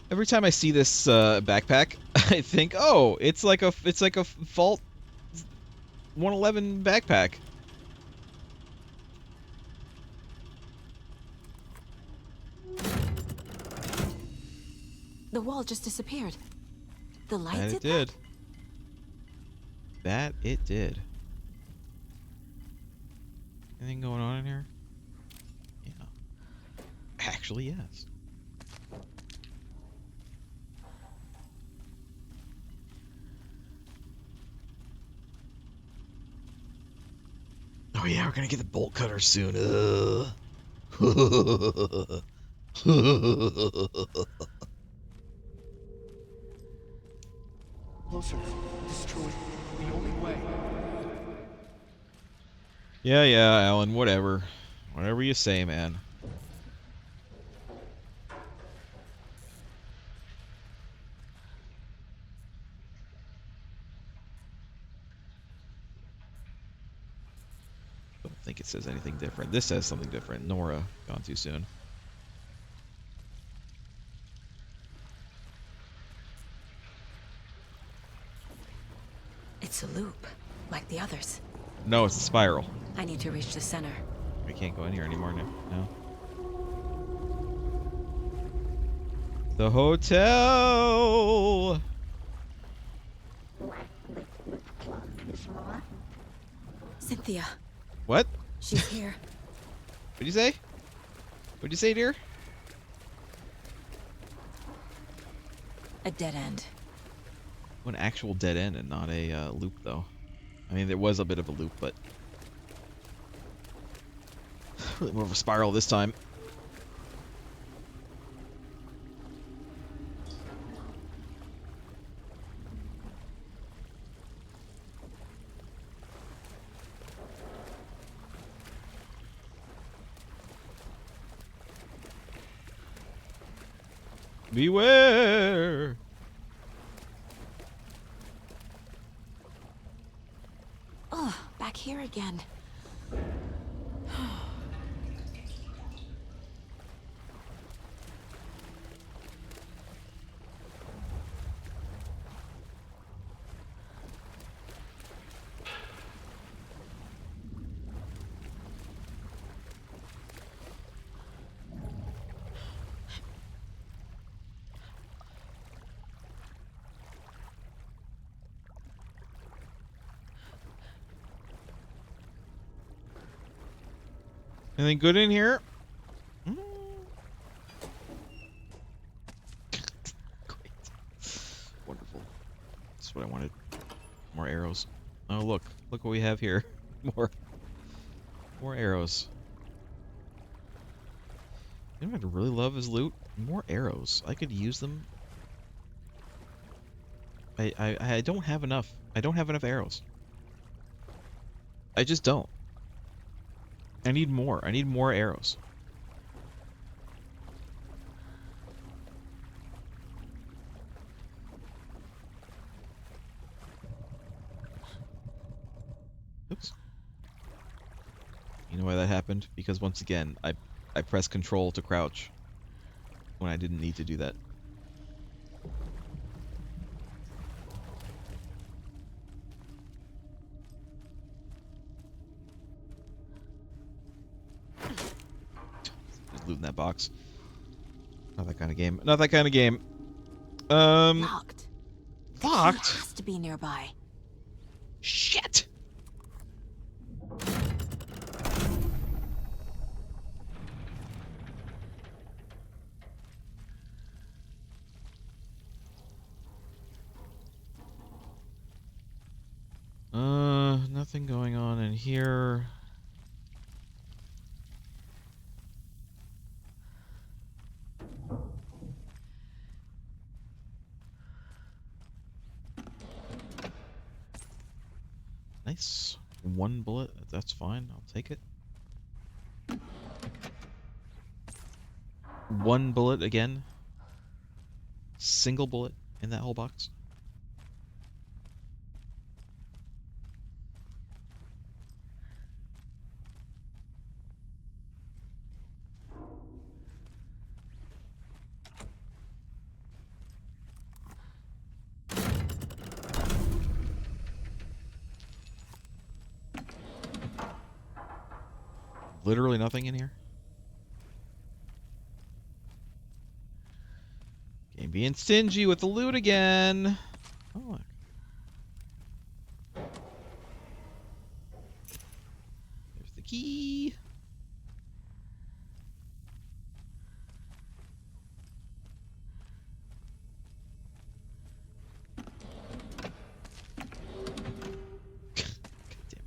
Every time I see this backpack, I think, oh, it's like a Vault 111 backpack. The wall just disappeared. The light That did it did. That it did. Anything going on in here? Yeah. Actually, yes. Oh yeah, we're gonna get the bolt cutter soon. Closer. Destroy. The only way. Yeah, Alan, whatever. Whatever you say, man. Don't think it says anything different. This says something different. Nora, gone too soon. It's a loop, like the others. No, it's a spiral. I need to reach the center. We can't go in here anymore now. No. The hotel! Cynthia. What? She's here. What'd you say? What'd you say, dear? A dead end. An actual dead end and not a loop, though. I mean, there was a bit of a loop, but really more of a spiral this time. Beware! Oh, back here again. Anything good in here? Mm. Great. Wonderful. That's what I wanted. More arrows. Oh, look. Look what we have here. More arrows. You know what I'd really love is loot? More arrows. I could use them. I don't have enough. I don't have enough arrows. I just don't. I need more. I need more arrows. Oops. You know why that happened? Because once again, I pressed control to crouch when I didn't need to do that. Just looting that box. Not that kind of game. Not that kind of game. Locked. Locked? He has to be nearby. Shit! Nothing going on in here. Nice. One bullet, that's fine. I'll take it. One bullet again. Single bullet in that whole box. Literally nothing in here. Game being stingy with the loot again. Oh. There's the key. God damn it.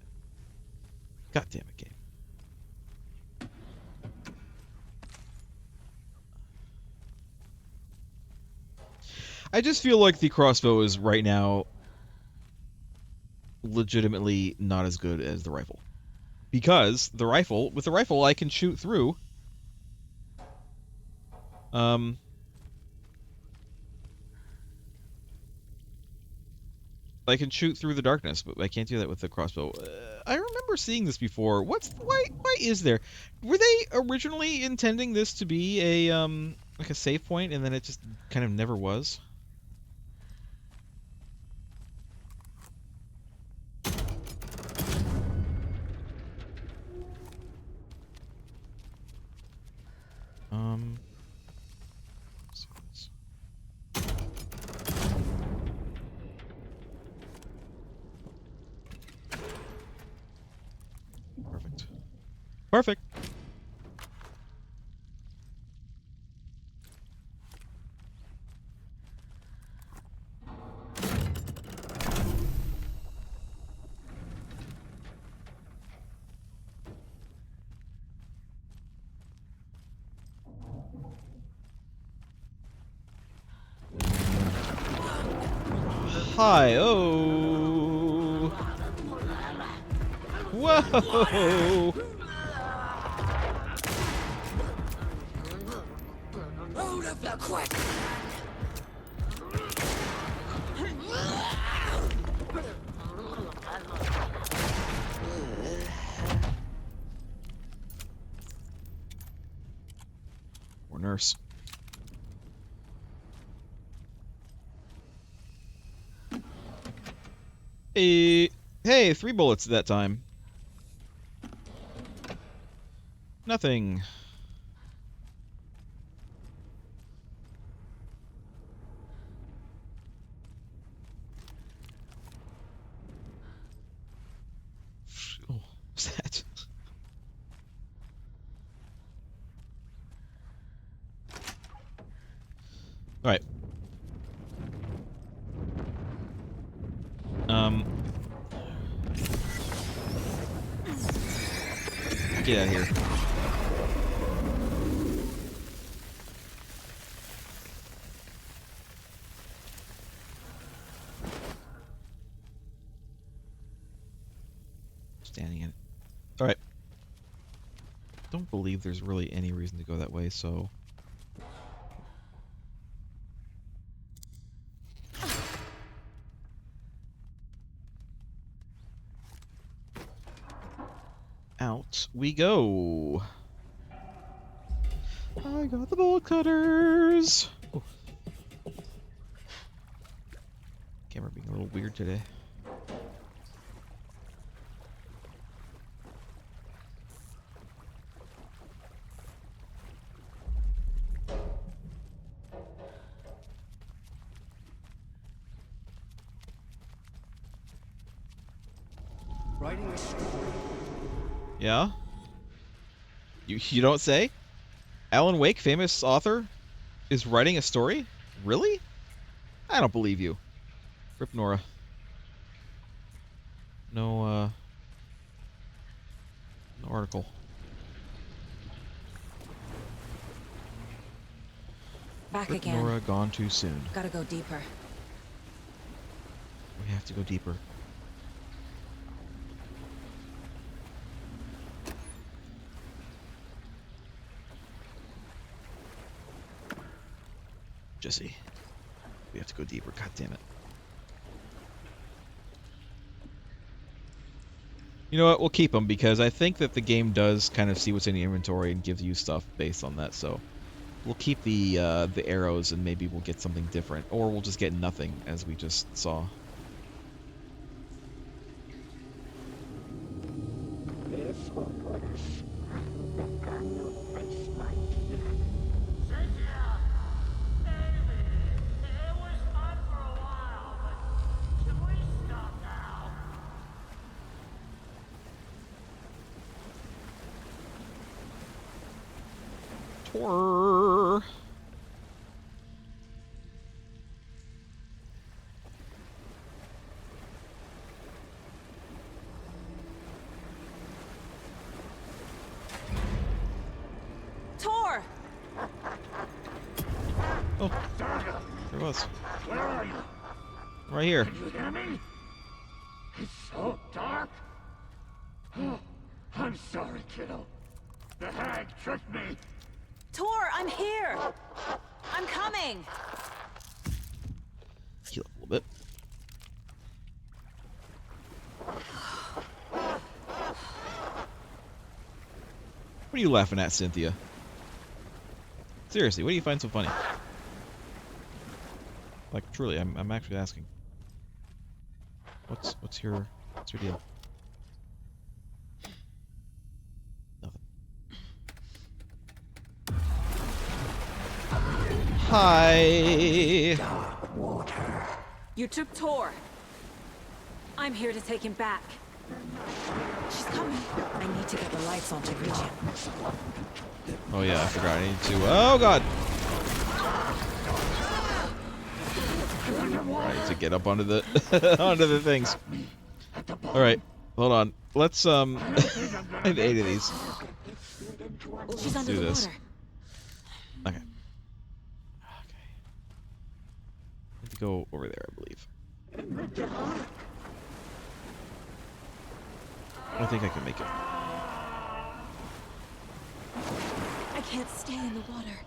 God damn it, game. I just feel like the crossbow is right now legitimately not as good as the rifle. Because with the rifle I can shoot through I can shoot through the darkness, but I can't do that with the crossbow. I remember seeing this before. Why is there? Were they originally intending this to be a like a save point and then it just kind of never was? Perfect. Perfect. Hi, oh. Whoa. Out of the quick! Or nurse. Hey, 3 bullets that time. Nothing. Oh, what's that? Alright. Get out of here. Standing in it. Alright. Don't believe there's really any reason to go that way, so... Out we go. I got the bolt cutters. Oh. Camera being a little weird today. Writing a story. Yeah? You don't say? Alan Wake, famous author, is writing a story? Really? I don't believe you. Rip Nora. No article. Back Rip again. Nora gone too soon. Gotta go deeper. We have to go deeper. Jesse, we have to go deeper. God damn it. You know what? We'll keep them because I think that the game does kind of see what's in the inventory and gives you stuff based on that. So we'll keep the arrows and maybe we'll get something different, or we'll just get nothing as we just saw. Tor. Tor! Oh, there was. Where are you? Right here. Can you hear me? It's so dark. Oh, I'm sorry, kiddo. The hag tricked me. Tor, I'm here! I'm coming! Heal up a little bit. What are you laughing at, Cynthia? Seriously, what do you find so funny? Like, truly, I'm actually asking. What's your deal? Nothing. Hi. Dark water. You took Tor. I'm here to take him back. She's coming. I need to get the lights on to reach him. Oh yeah, I forgot. I need to. Oh god. I need to get up onto the onto the things. All right, hold on. Let's I have 8 of these. She's Let's under do the this. water. Okay. Okay. Need to go over there, I believe. I think I can make it. I can't stay in the water.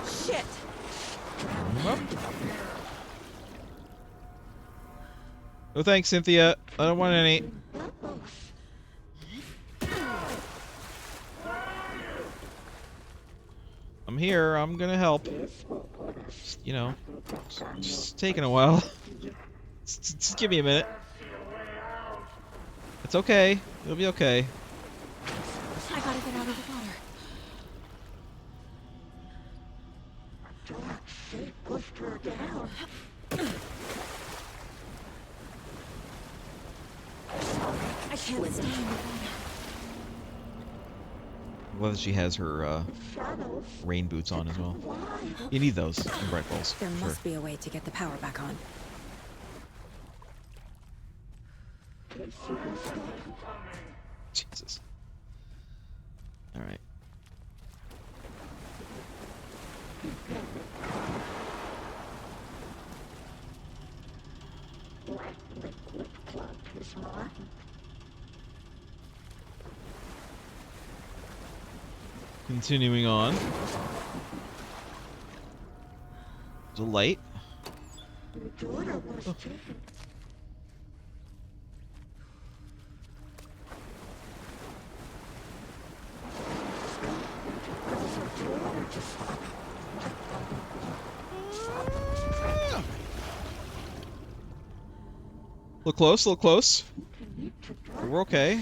Shit! No thanks, Cynthia. I don't want any. I'm here. I'm gonna help. Just, you know, just taking a while. Just give me a minute. It's okay. It'll be okay. I gotta get out of the water. Dark shape pushed her down. can't stay in the water. I'm glad that she has her rain boots on as well. You need those in Bright Falls. There Sure. must be a way to get the power back on. Jesus. All right. Continuing on. There's a light. Oh. Look close, look close. We're okay.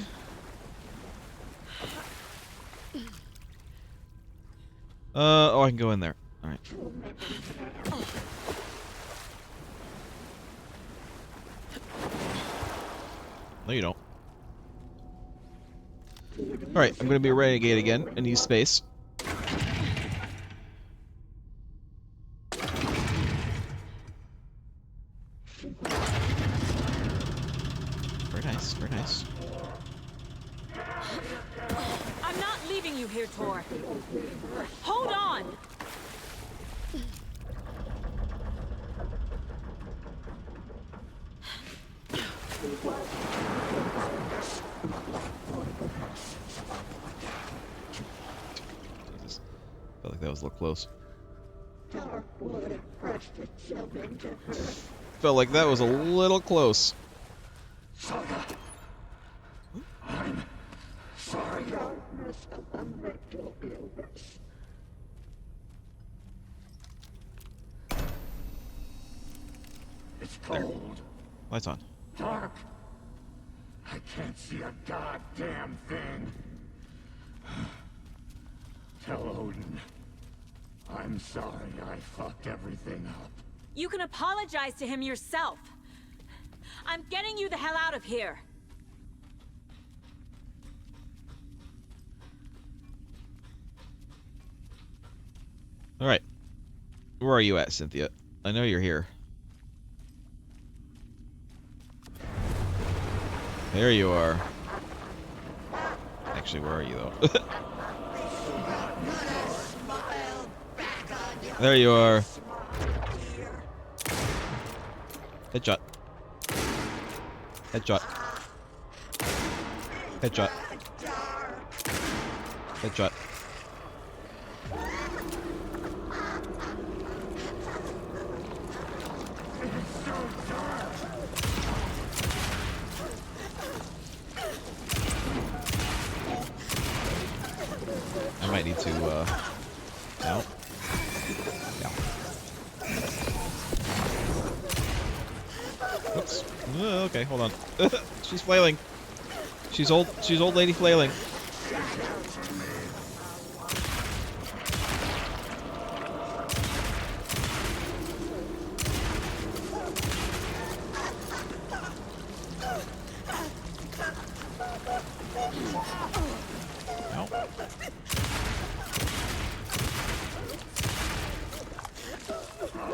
Oh, I can go in there. All right. No, you don't. All right, I'm gonna be a renegade again and use space. Very nice, very nice. I'm not leaving you here, Tor. Hold on! Jesus. Felt like that was a little close. Felt like that was a little close. Saga. I'm sorry. It's cold. Lights on. Dark. I can't see a goddamn thing. Tell Odin. I'm sorry I fucked everything up. You can apologize to him yourself. I'm getting you the hell out of here. All right. Where are you at, Cynthia? I know you're here. There you are. Actually, where are you, though? There you are. Headshot. Headshot. Headshot. Headshot. I might need to, no. Yeah. Oops. Okay, hold on. She's flailing. She's old lady flailing. No.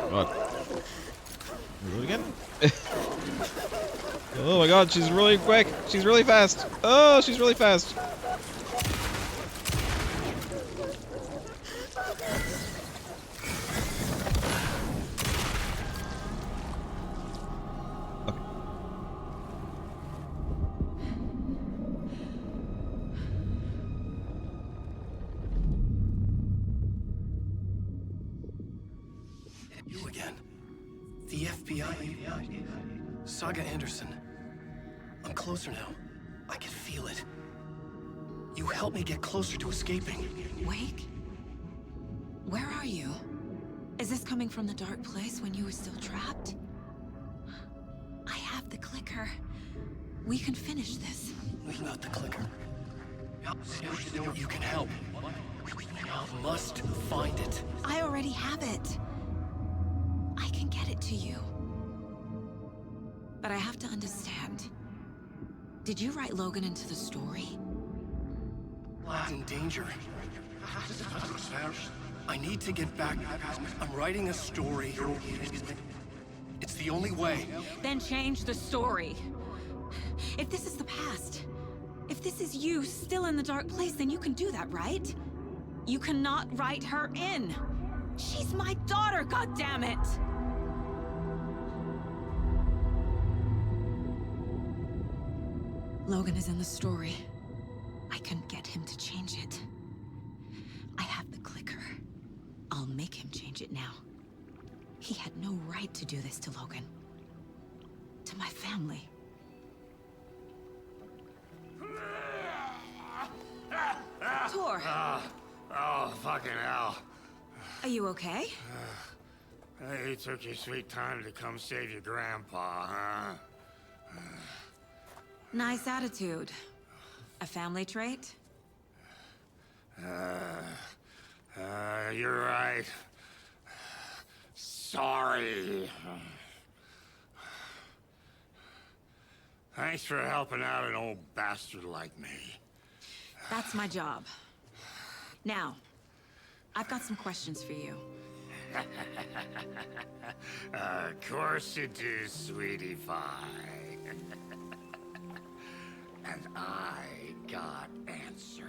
God. Do it again? Oh my god, she's really quick. She's really fast. Oh, she's really fast. Okay. You again. The FBI. Saga Anderson. I'm closer now. I can feel it. You helped me get closer to escaping. Wake? Where are you? Is this coming from the dark place when you were still trapped? I have the clicker. We can finish this. Without the clicker, you can help. I must find it. I already have it. I can get it to you. But I have to understand. Did you write Logan into the story? Lad's in danger. I need to get back. I'm writing a story. It's the only way. Then change the story. If this is the past, if this is you still in the dark place, then you can do that, right? You cannot write her in. She's my daughter, goddammit! Logan is in the story. I couldn't get him to change it. I have the clicker. I'll make him change it now. He had no right to do this to Logan. To my family. Tor! Oh, fucking hell. Are you okay? You took your sweet time to come save your grandpa, huh? Nice attitude. A family trait? You're right. Sorry. Thanks for helping out an old bastard like me. That's my job. Now, I've got some questions for you. Of course you do, sweetie pie. And I got answers.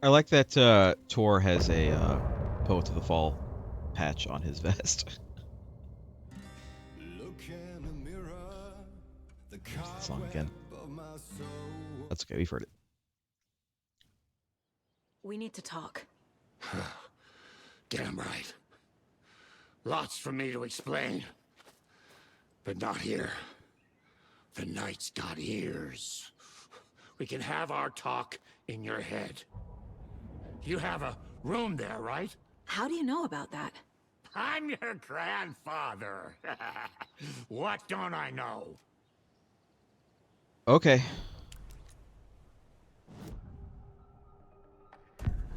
I like that Tor has a Poet to the Fall patch on his vest. Look in the mirror, the There's the song again. of my soul. That's okay, we've heard it. We need to talk. Damn right. Lots for me to explain. But not here. The night's got ears. We can have our talk in your head. You have a room there, right? How do you know about that? I'm your grandfather. What don't I know? Okay.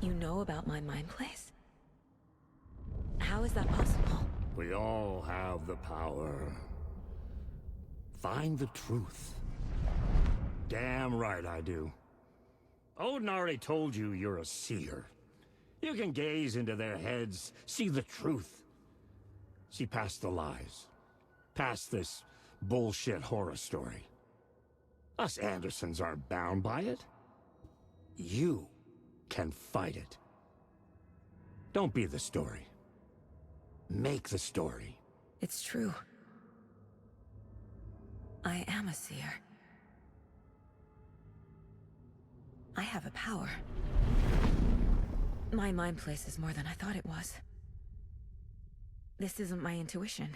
You know about my mind place? How is that possible? We all have the power. Find the truth. Damn right I do. Odin already told you you're a seer. You can gaze into their heads, see the truth. See past the lies. Past this bullshit horror story. Us Andersons aren't bound by it. You can fight it. Don't be the story. Make the story. It's true. I am a seer. I have a power. My mind place is more than I thought it was. This isn't my intuition.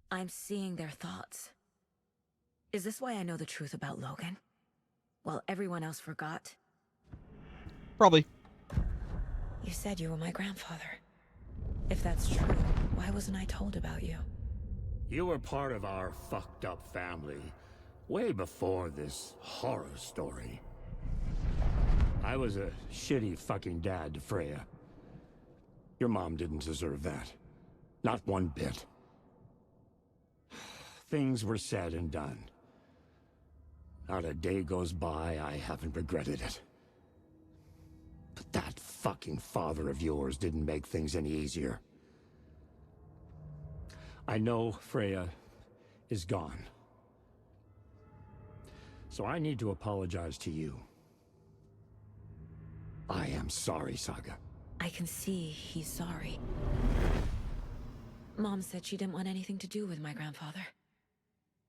I'm seeing their thoughts. Is this why I know the truth about Logan? While everyone else forgot? Probably. You said you were my grandfather. If that's true, why wasn't I told about you? You were part of our fucked up family way before this horror story. I was a shitty fucking dad to Freya. Your mom didn't deserve that. Not one bit. Things were said and done. Not a day goes by I haven't regretted it. But that fucking father of yours didn't make things any easier. I know Freya is gone. So I need to apologize to you. I am sorry, Saga. I can see he's sorry. Mom said she didn't want anything to do with my grandfather.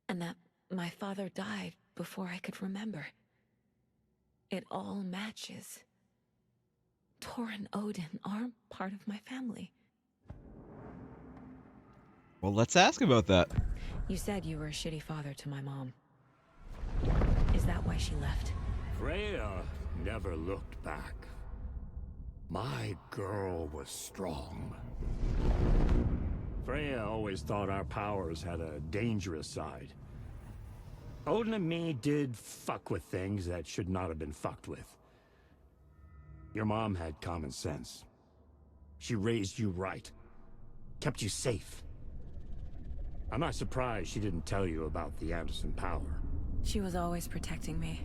And that my father died before I could remember. It all matches. Tor and Odin are part of my family. Well, let's ask about that. You said you were a shitty father to my mom. Is that why she left? Freya never looked back. My girl was strong. Freya always thought our powers had a dangerous side. Odin and me did fuck with things that should not have been fucked with. Your mom had common sense. She raised you right. Kept you safe. I'm not surprised she didn't tell you about the Anderson power. She was always protecting me.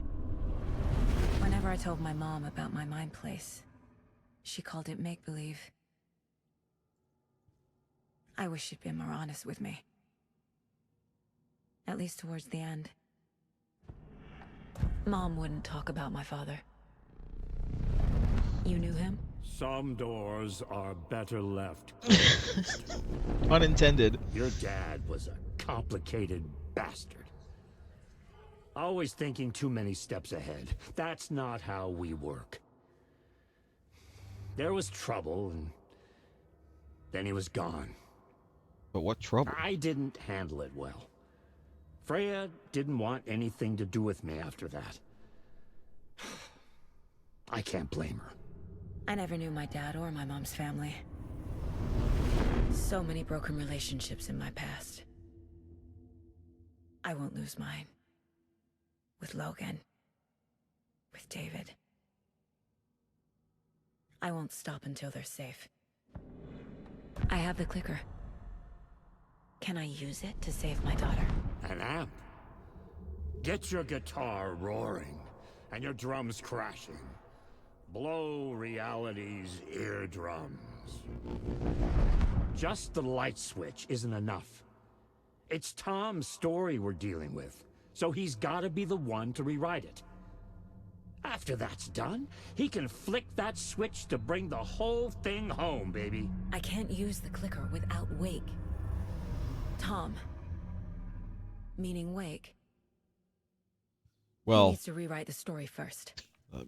Whenever I told my mom about my mind place, she called it make-believe. I wish she'd been more honest with me. At least towards the end. Mom wouldn't talk about my father. You knew him? Some doors are better left closed. Unintended. Your dad was a complicated bastard. Always thinking too many steps ahead. That's not how we work. There was trouble, and then he was gone. But what trouble? I didn't handle it well. Freya didn't want anything to do with me after that. I can't blame her. I never knew my dad or my mom's family. So many broken relationships in my past. I won't lose mine. With Logan. With David. I won't stop until they're safe. I have the clicker. Can I use it to save my daughter? An amp? Get your guitar roaring, and your drums crashing. Blow reality's eardrums. Just the light switch isn't enough. It's Tom's story we're dealing with, so he's gotta be the one to rewrite it. After that's done, he can flick that switch to bring the whole thing home, baby. I can't use the clicker without Wake. Tom. Meaning Wake. Well, He needs to rewrite the story first.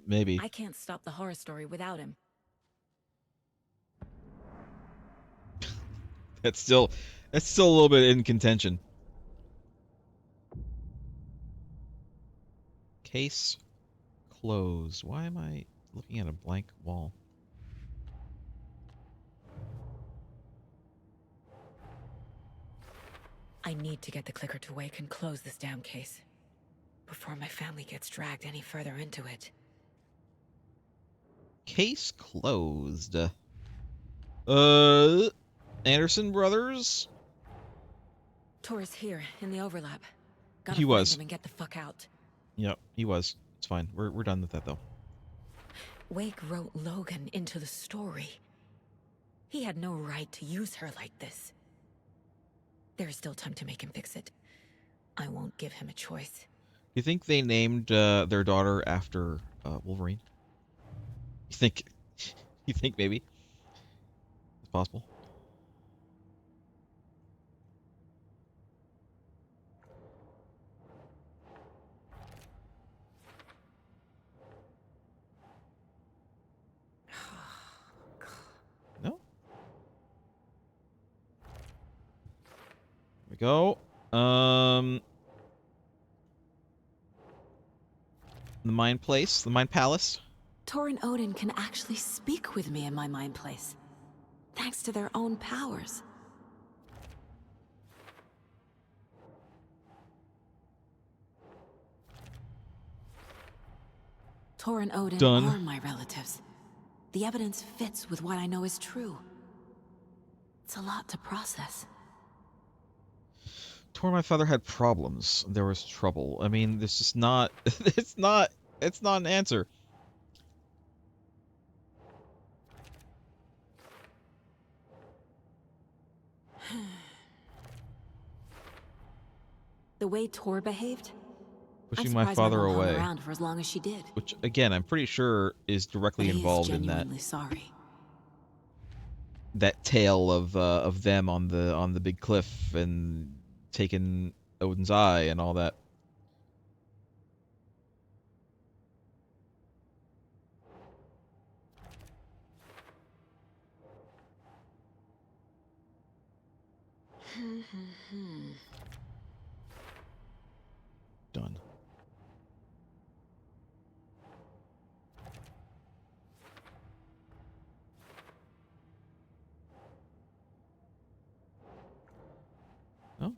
Maybe. I can't stop the horror story without him. That's still a little bit in contention. Case closed. Why am I looking at a blank wall? I need to get the clicker to Wake and close this damn case. Before my family gets dragged any further into it. Case closed. Anderson brothers? Tor's here in the overlap. Gotta He find was. him and get the fuck out. Yep, he was. It's fine. We're done with that though. Wake wrote Logan into the story. He had no right to use her like this. There is still time to make him fix it. I won't give him a choice. You think they named their daughter after Wolverine? You think? You think maybe it's possible? No. Here we go. The Mind Place, the Mind Palace. Tor and Odin can actually speak with me in my mind place. Thanks to their own powers. Tor and Odin Done. are my relatives. The evidence fits with what I know is true. It's a lot to process. Tor and my father had problems. There was trouble. I mean, this is not. It's not an answer. The way Tor behaved, Pushing I'm my surprised father mom hung away, around for as long as she did. which again, I'm pretty sure is directly But he is involved in that genuinely sorry. tale of them on the big cliff and taking Odin's eye and all that. Done. Oh.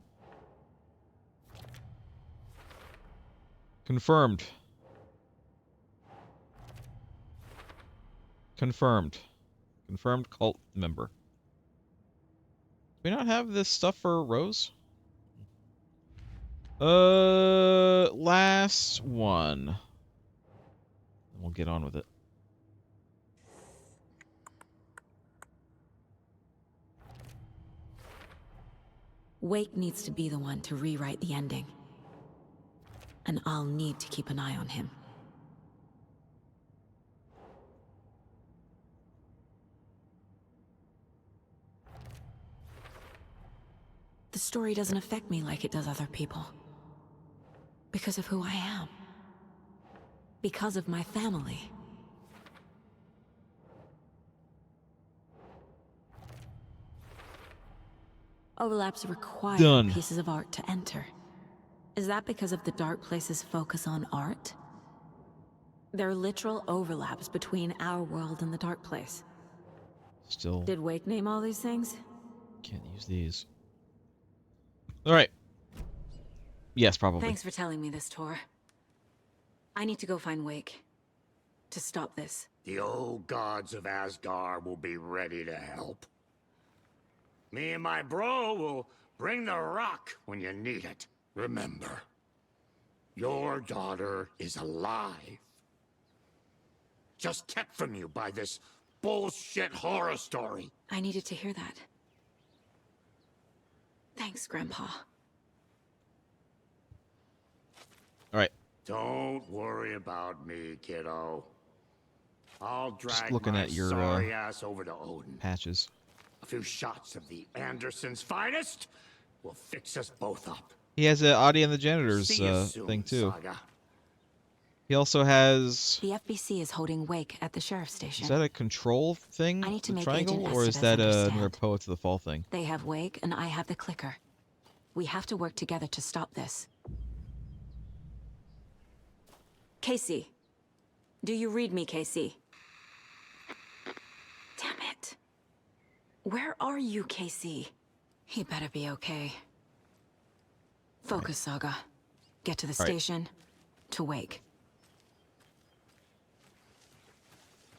Confirmed. Confirmed. Confirmed cult member. Do we not have this stuff for Rose? Last one. We'll get on with it. Wake needs to be the one to rewrite the ending. And I'll need to keep an eye on him. The story doesn't affect me like it does other people. Because of who I am. Because of my family. Overlaps require Done. pieces of art to enter. Is that because of the Dark Place's focus on art? There are literal overlaps between our world and the Dark Place. Still Did Wake name all these things? can't use these. All right. Yes, probably. Thanks for telling me this, Tor. I need to go find Wake. To stop this. The old gods of Asgard will be ready to help. Me and my bro will bring the rock when you need it. Remember, your daughter is alive. Just kept from you by this bullshit horror story. I needed to hear that. Thanks, Grandpa. All right. Don't worry about me, kiddo. I'll Just drag looking my at your sorry ass over to Odin. patches. A few shots of the Andersons' finest will fix us both up. He has an Audie and the Janitors See you soon, thing too. Saga. He also has. The FBC is holding Wake at the sheriff's station. Is that a control thing? I need to the make triangle, Agent or is Estevez that understand. another Poet to the Fall thing? They have Wake, and I have the clicker. We have to work together to stop this. Casey. Do you read me, Casey? Damn it. Where are you, Casey? He better be okay. Focus, Saga. Get to the station. To Wake.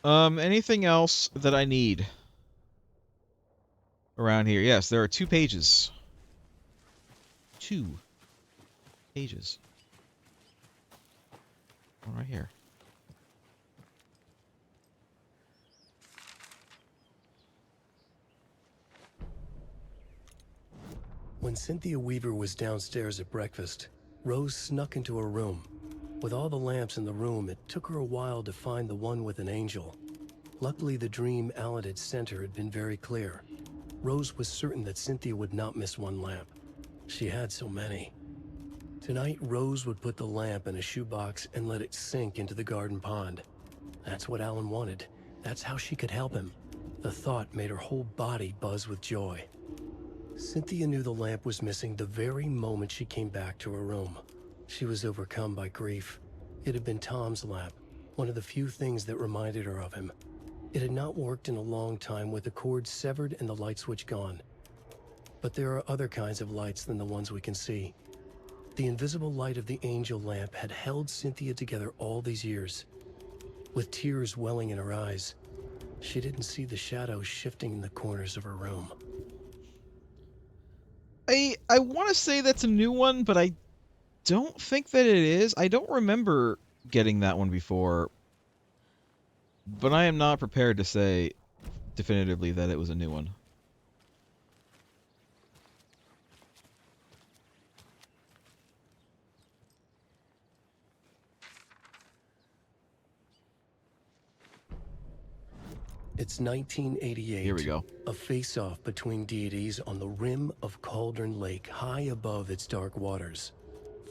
Anything else that I need around here? Yes, there are 2 pages. 2 pages. One right here. When Cynthia Weaver was downstairs at breakfast, Rose snuck into her room. With all the lamps in the room, it took her a while to find the one with an angel. Luckily, the dream Alan had sent her had been very clear. Rose was certain that Cynthia would not miss one lamp. She had so many. Tonight, Rose would put the lamp in a shoebox and let it sink into the garden pond. That's what Alan wanted. That's how she could help him. The thought made her whole body buzz with joy. Cynthia knew the lamp was missing the very moment she came back to her room. She was overcome by grief. It had been Tom's lamp, one of the few things that reminded her of him. It had not worked in a long time with the cord severed and the light switch gone. But there are other kinds of lights than the ones we can see. The invisible light of the angel lamp had held Cynthia together all these years. With tears welling in her eyes, she didn't see the shadows shifting in the corners of her room. I want to say that's a new one, but I don't think that it is. I don't remember getting that one before. But I am not prepared to say definitively that it was a new one. It's 1988. Here we go. A face-off between deities on the rim of Cauldron Lake, high above its dark waters.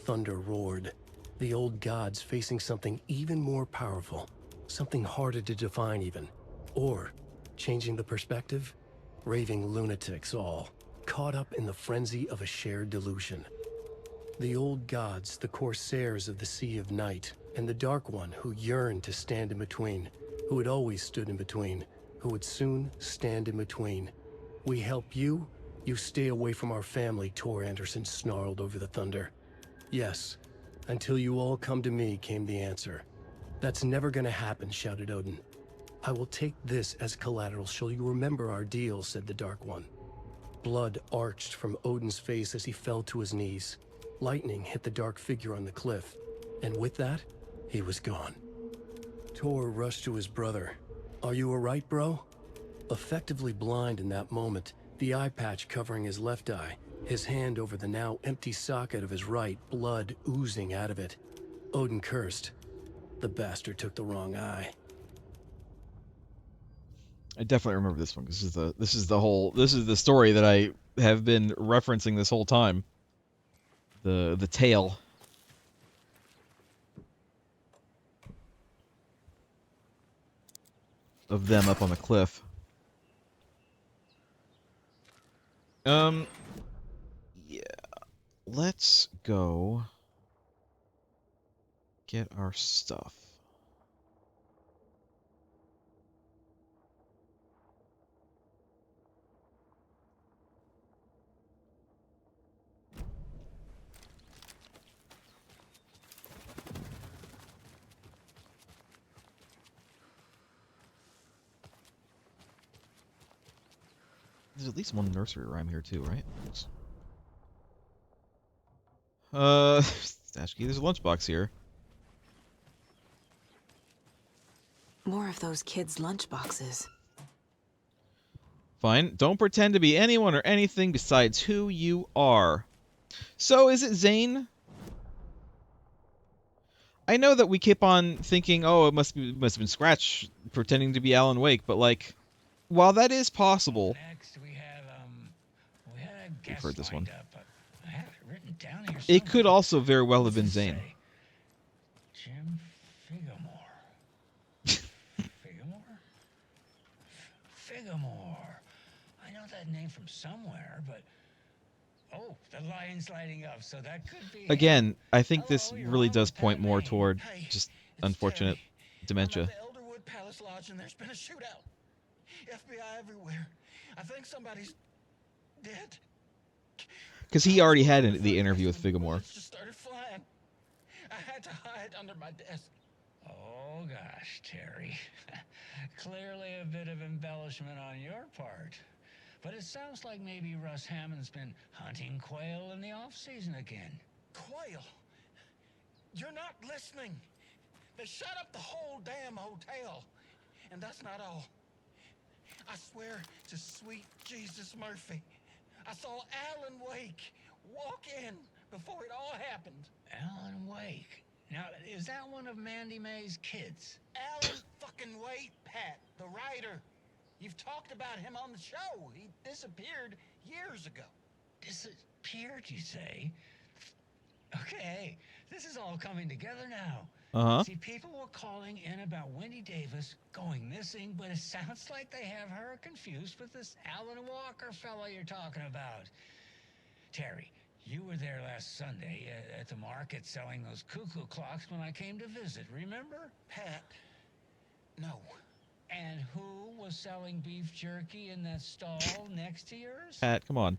Thunder roared. The old gods facing something even more powerful. Something harder to define even. Or, changing the perspective, raving lunatics all, caught up in the frenzy of a shared delusion. The old gods, the corsairs of the Sea of Night, and the Dark One who yearned to stand in between, who had always stood in between, who would soon stand in between. We help you, you stay away from our family, Tor Anderson snarled over the thunder. Yes, until you all come to me, came the answer. That's never gonna happen, shouted Odin. I will take this as collateral, shall you remember our deal, said the Dark One. Blood arched from Odin's face as he fell to his knees. Lightning hit the dark figure on the cliff, and with that, he was gone. Tor rushed to his brother. "Are you alright, bro?" Effectively blind in that moment, the eye patch covering his left eye, his hand over the now empty socket of his right, blood oozing out of it. Odin cursed. The bastard took the wrong eye. I definitely remember this one. This is the story that I have been referencing this whole time. The tale. Of them up on the cliff. Yeah. Let's go get our stuff. There's at least one nursery rhyme here too, right? Stash key. There's a lunchbox here. More of those kids' lunchboxes. Fine. Don't pretend to be anyone or anything besides who you are. So, is it Zane? I know that we keep on thinking, oh, it must have been Scratch pretending to be Alan Wake, but like, while that is possible, Next, we had a we've guest heard this one. lined up, but I have it written down here It somewhere. could also very well have been What's it Zane. say? Jim Figamore. Figamore? Figamore. I know that name from somewhere, but oh, the lion's lighting up, so that could be Again, I think this really does point more toward just unfortunate dementia. I'm at the Elderwood Palace Lodge, and there's been a shootout. FBI everywhere. I think somebody's dead. Because he already had the interview with Figamore. Just started flying. I had to hide under my desk. Oh gosh, Terry. Clearly a bit of embellishment on your part. But it sounds like maybe Russ Hammond's been hunting quail in the off-season again. Quail? You're not listening. They shut up the whole damn hotel. And that's not all. I swear to sweet Jesus Murphy, I saw Alan Wake walk in before it all happened. Alan Wake? Now, is that one of Mandy May's kids? Alan fucking Wake, Pat, the writer. You've talked about him on the show. He disappeared years ago. Disappeared, you say? Okay, this is all coming together now. Uh-huh. See, people were calling in about Wendy Davis going missing, but it sounds like they have her confused with this Alan Walker fellow you're talking about. Terry, you were there last Sunday at the market selling those cuckoo clocks when I came to visit, remember? Pat, no. And who was selling beef jerky in that stall next to yours? Pat, come on.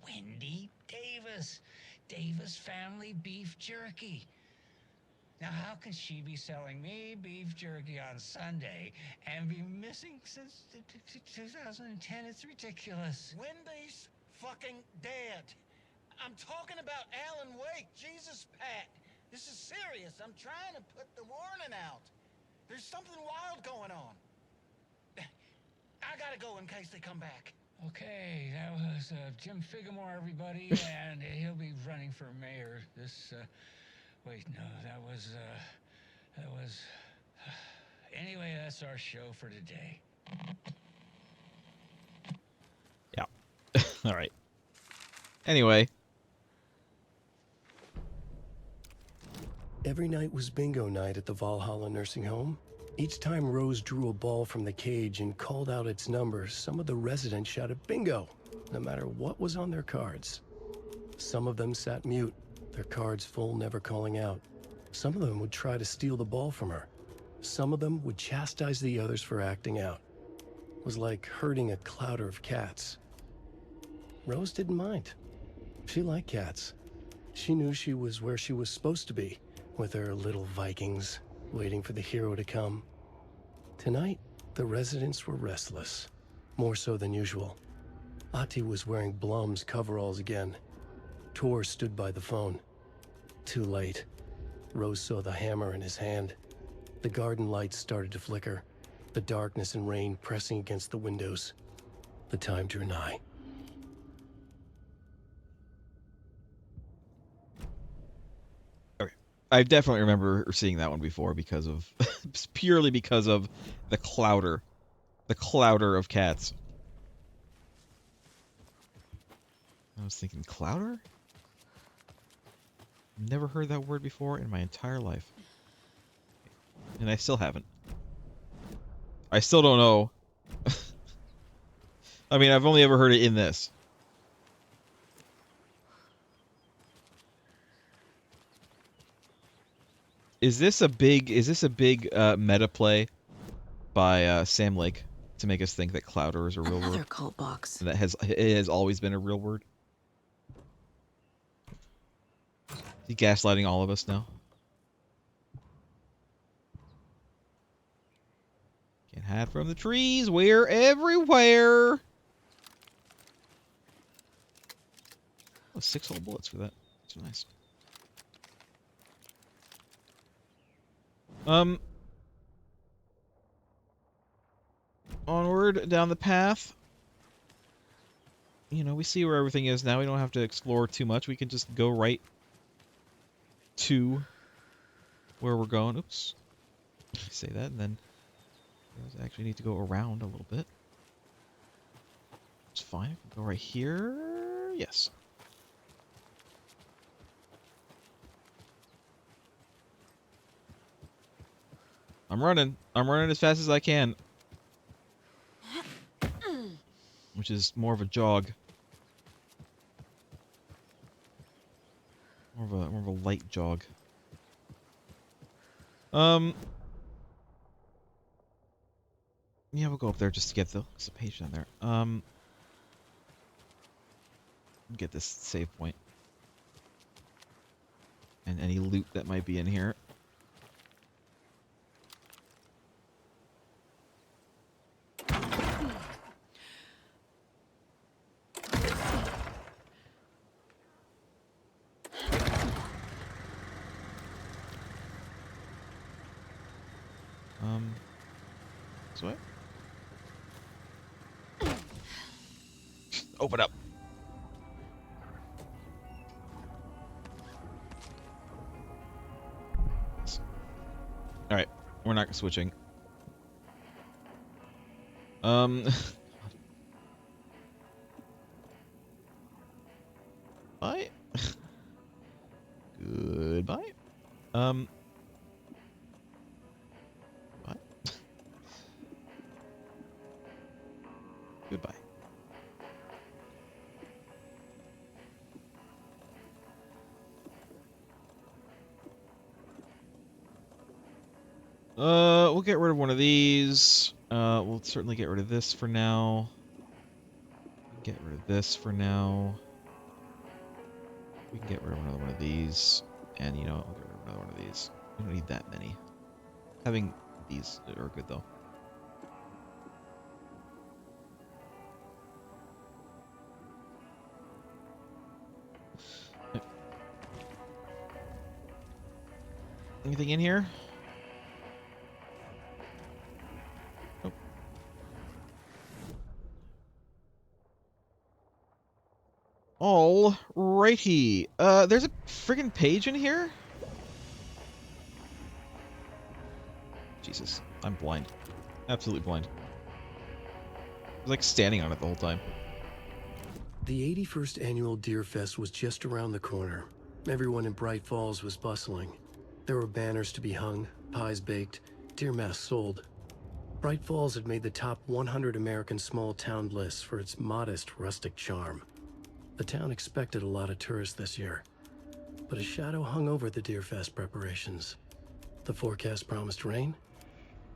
Wendy Davis. Davis Family Beef Jerky. Now, how can she be selling me beef jerky on Sunday and be missing since 2010? It's ridiculous. Wendy's fucking dead. I'm talking about Alan Wake. Jesus, Pat. This is serious. I'm trying to put the warning out. There's something wild going on. I gotta go in case they come back. Okay, that was Jim Figamore, everybody, and he'll be running for mayor this, wait, no, that was, anyway, that's our show for today. Yeah. All right. Anyway. Every night was bingo night at the Valhalla nursing home. Each time Rose drew a ball from the cage and called out its number, some of the residents shouted bingo, no matter what was on their cards. Some of them sat mute, their cards full, never calling out. Some of them would try to steal the ball from her. Some of them would chastise the others for acting out. It was like herding a clouder of cats. Rose didn't mind. She liked cats. She knew she was where she was supposed to be, with her little Vikings, waiting for the hero to come. Tonight, the residents were restless, more so than usual. Ahti was wearing Blum's coveralls again. Tor stood by the phone. too late. Rose saw the hammer in his hand. The garden lights started to flicker, the darkness and rain pressing against the windows. The time drew nigh. Okay. I definitely remember seeing that one before because of purely because of the clouder of cats. I was thinking clouder? Never heard that word before in my entire life. And I still haven't. I still don't know. I mean, I've only ever heard it in this. Is this a big meta play by Sam Lake to make us think that clouder is a real Another word? cult box. And that it has always been a real word? Is he gaslighting all of us now? Can't hide from the trees. We're everywhere. Oh, 6 whole bullets for that. That's nice. Onward down the path. You know, we see where everything is now. We don't have to explore too much. We can just go right to where we're going. Oops. Say that, and then I actually need to go around a little bit. It's fine. Go right here. Yes. I'm running. I'm running as fast as I can. Which is more of a jog. More of a light jog. Yeah, we'll go up there just to get the page in there. Get this save point. And any loot that might be in here. This way? Open up. Alright, we're not switching. Bye. Goodbye. Bye. Goodbye. We'll get rid of one of these. We'll certainly get rid of this for now. Get rid of this for now. We can get rid of another one of these. And, you know, we'll get rid of another one of these. We don't need that many. Having these are good, though. Anything in here? Nope. Alrighty. There's a friggin' page in here? Jesus, I'm blind. Absolutely blind. I was like standing on it the whole time. The 81st annual Deer Fest was just around the corner. Everyone in Bright Falls was bustling. There were banners to be hung, pies baked, deer masks sold. Bright Falls had made the top 100 American small town lists for its modest rustic charm. The town expected a lot of tourists this year, but a shadow hung over the Deer Fest preparations. The forecast promised rain.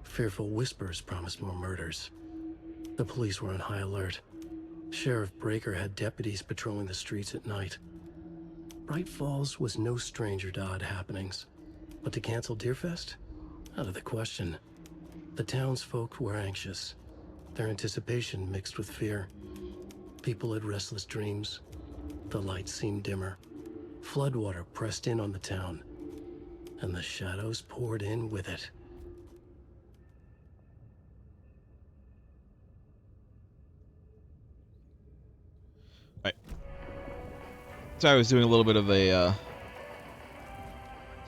Fearful whispers promised more murders. The police were on high alert. Sheriff Breaker had deputies patrolling the streets at night. Bright Falls was no stranger to odd happenings, but to cancel Deerfest? Out of the question. The townsfolk were anxious, their anticipation mixed with fear. People had restless dreams. The lights seemed dimmer. Floodwater pressed in on the town, and the shadows poured in with it. Right. So I was doing a little bit of a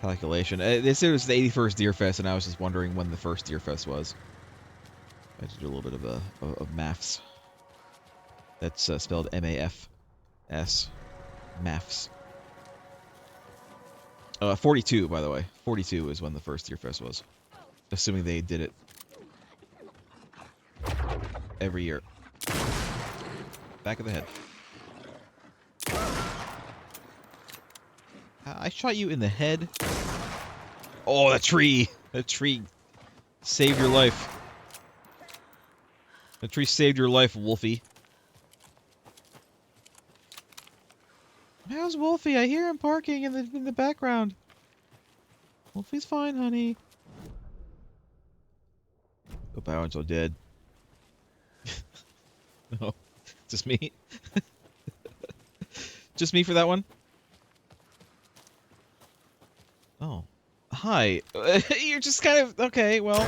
calculation. They said it was the 81st Deer Fest, and I was just wondering when the first Deer Fest was. I had to do a little bit of maths. That's spelled M-A-F-S. Maths. 42, by the way. 42 is when the first Deer Fest was. Assuming they did it every year. Back of the head. I shot you in the head. Oh, that tree! That tree saved your life. The tree saved your life, Wolfie. How's Wolfie? I hear him barking in the background. Wolfie's fine, honey. Hope Bowen's so dead. No, just me. Just me for that one. Oh, hi. You're just kind of okay. Well,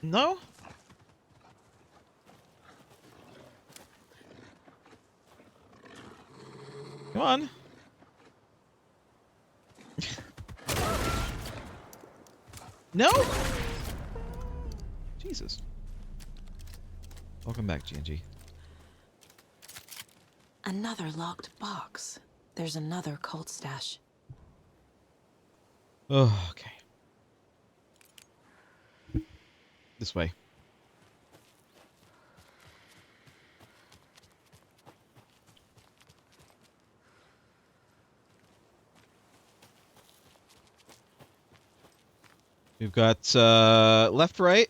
no. Come on. No? Jesus. Welcome back, GNG. Another locked box. There's another cult stash. Oh, okay. This way. We've got left, right.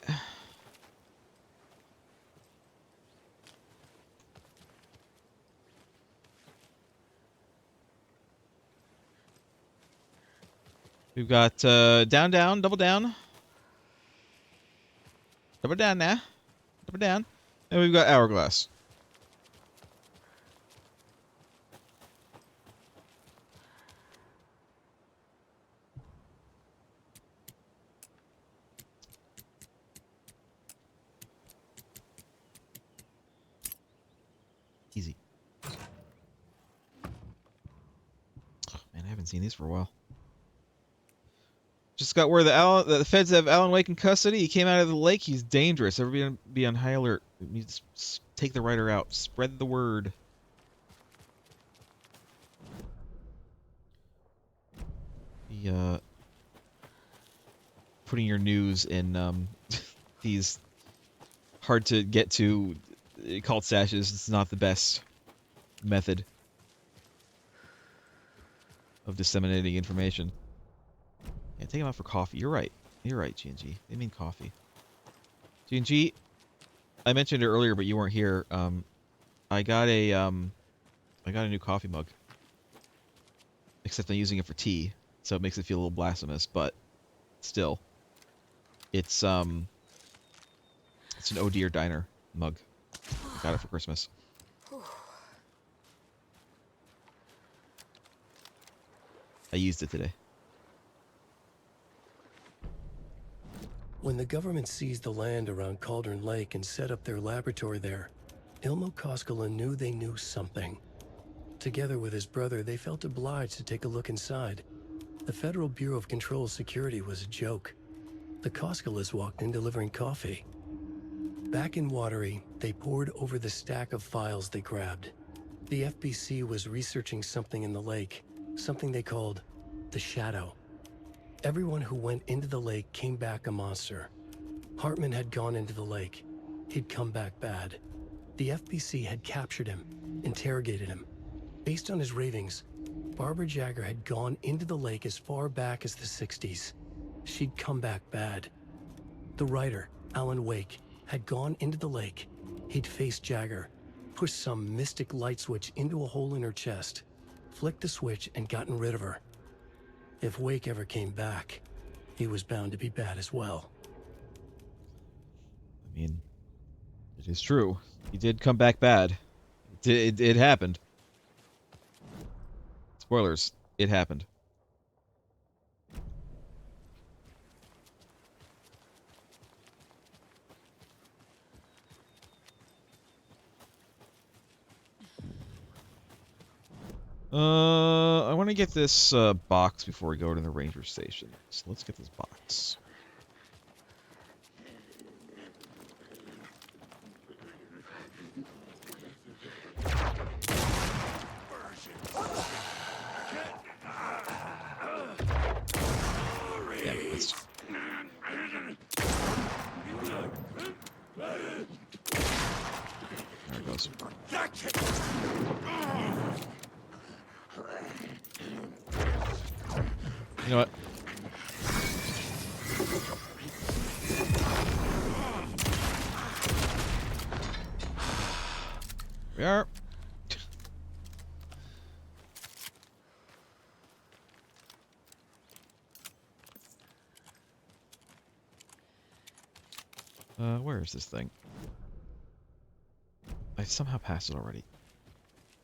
We've got down, down, double down. Double down now. Double down. And we've got hourglass. Easy. Oh, man, I haven't seen these for a while. Just got word the feds have Alan Wake in custody. He came out of the lake. He's dangerous. Everybody be on high alert. We need to take the writer out. Spread the word. The putting your news in these hard to get to cult stashes is not the best method of disseminating information. Yeah, take him out for coffee. You're right. You're right, GNG. They mean coffee. GNG, I mentioned it earlier, but you weren't here. I got a new coffee mug. Except I'm using it for tea, so it makes it feel a little blasphemous, but still. It's an Oh Dear Diner mug. I got it for Christmas. I used it today. When the government seized the land around Cauldron Lake and set up their laboratory there, Ilmo Koskela knew they knew something. Together with his brother, they felt obliged to take a look inside. The Federal Bureau of Control Security was a joke. The Koskelas walked in delivering coffee. Back in Watery, they pored over the stack of files they grabbed. The FBC was researching something in the lake, something they called the Shadow. Everyone who went into the lake came back a monster. Hartman had gone into the lake. He'd come back bad. The FBC had captured him, interrogated him. Based on his ravings, Barbara Jagger had gone into the lake as far back as the 60s. She'd come back bad. The writer, Alan Wake, had gone into the lake. He'd faced Jagger, pushed some mystic light switch into a hole in her chest, flicked the switch and gotten rid of her. If Wake ever came back, he was bound to be bad as well. I mean, it is true. He did come back bad. It happened. Spoilers. It happened. I want to get this box before we go to the ranger station. So let's get this box. Damn it, let's... There it goes. You know what? We are. Where is this thing? I somehow passed it already.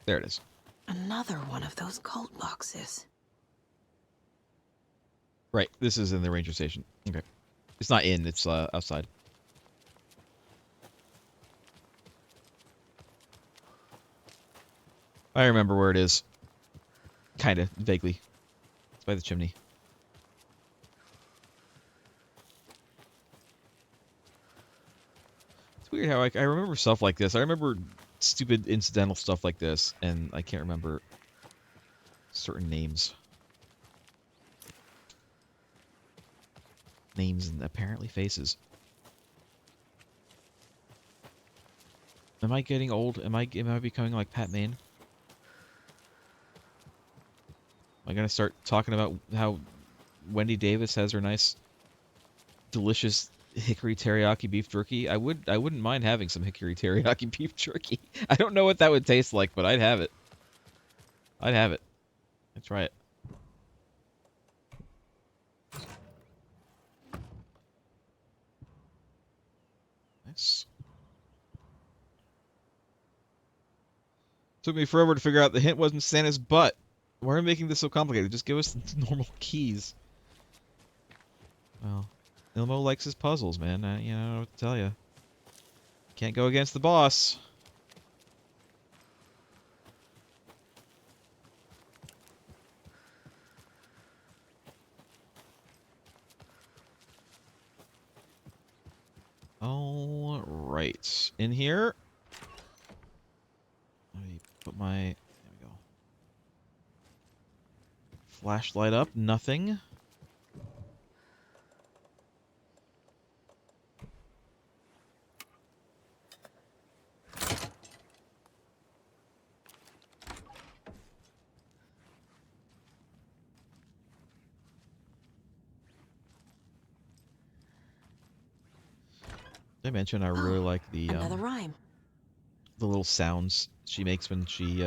There it is. Another one of those cult boxes. Right, this is in the ranger station. Okay. It's not in, it's outside. I remember where it is. Kinda, vaguely. It's by the chimney. It's weird how I remember stuff like this. I remember stupid incidental stuff like this, and I can't remember certain names. Names and apparently faces. Am I getting old? Am I becoming like Pat Maine? Am I gonna start talking about how Wendy Davis has her nice, delicious hickory teriyaki beef jerky? I wouldn't mind having some hickory teriyaki beef jerky. I don't know what that would taste like, but I'd have it. I'd have it. I'd try it. Nice. Took me forever to figure out the hint wasn't Santa's butt. Why are we making this so complicated? Just give us the normal keys. Well, Ilmo likes his puzzles, man. You know, I don't know what to tell you. Can't go against the boss. All right, in here. Let me put my. There we go. Flashlight up. Nothing. Did I mention I really like the another rhyme. The little sounds she makes when she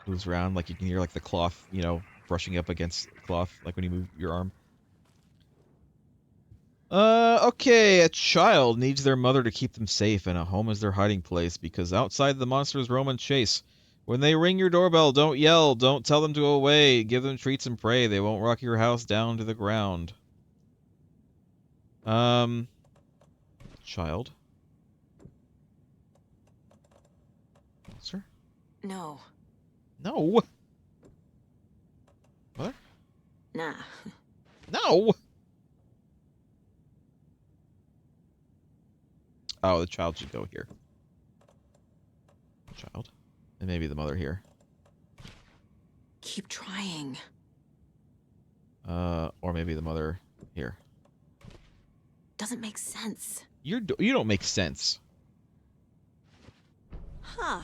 moves around. Like you can hear like the cloth, you know, brushing up against the cloth, like when you move your arm. Okay, a child needs their mother to keep them safe, and a home is their hiding place because outside the monsters roam and chase. When they ring your doorbell, don't yell, don't tell them to go away, give them treats and pray. They won't rock your house down to the ground. Child. Monster? No. No. What? Nah. No. Oh, the child should go here. Child. And maybe the mother here. Keep trying. Or maybe the mother here. Doesn't make sense. You don't make sense. Huh.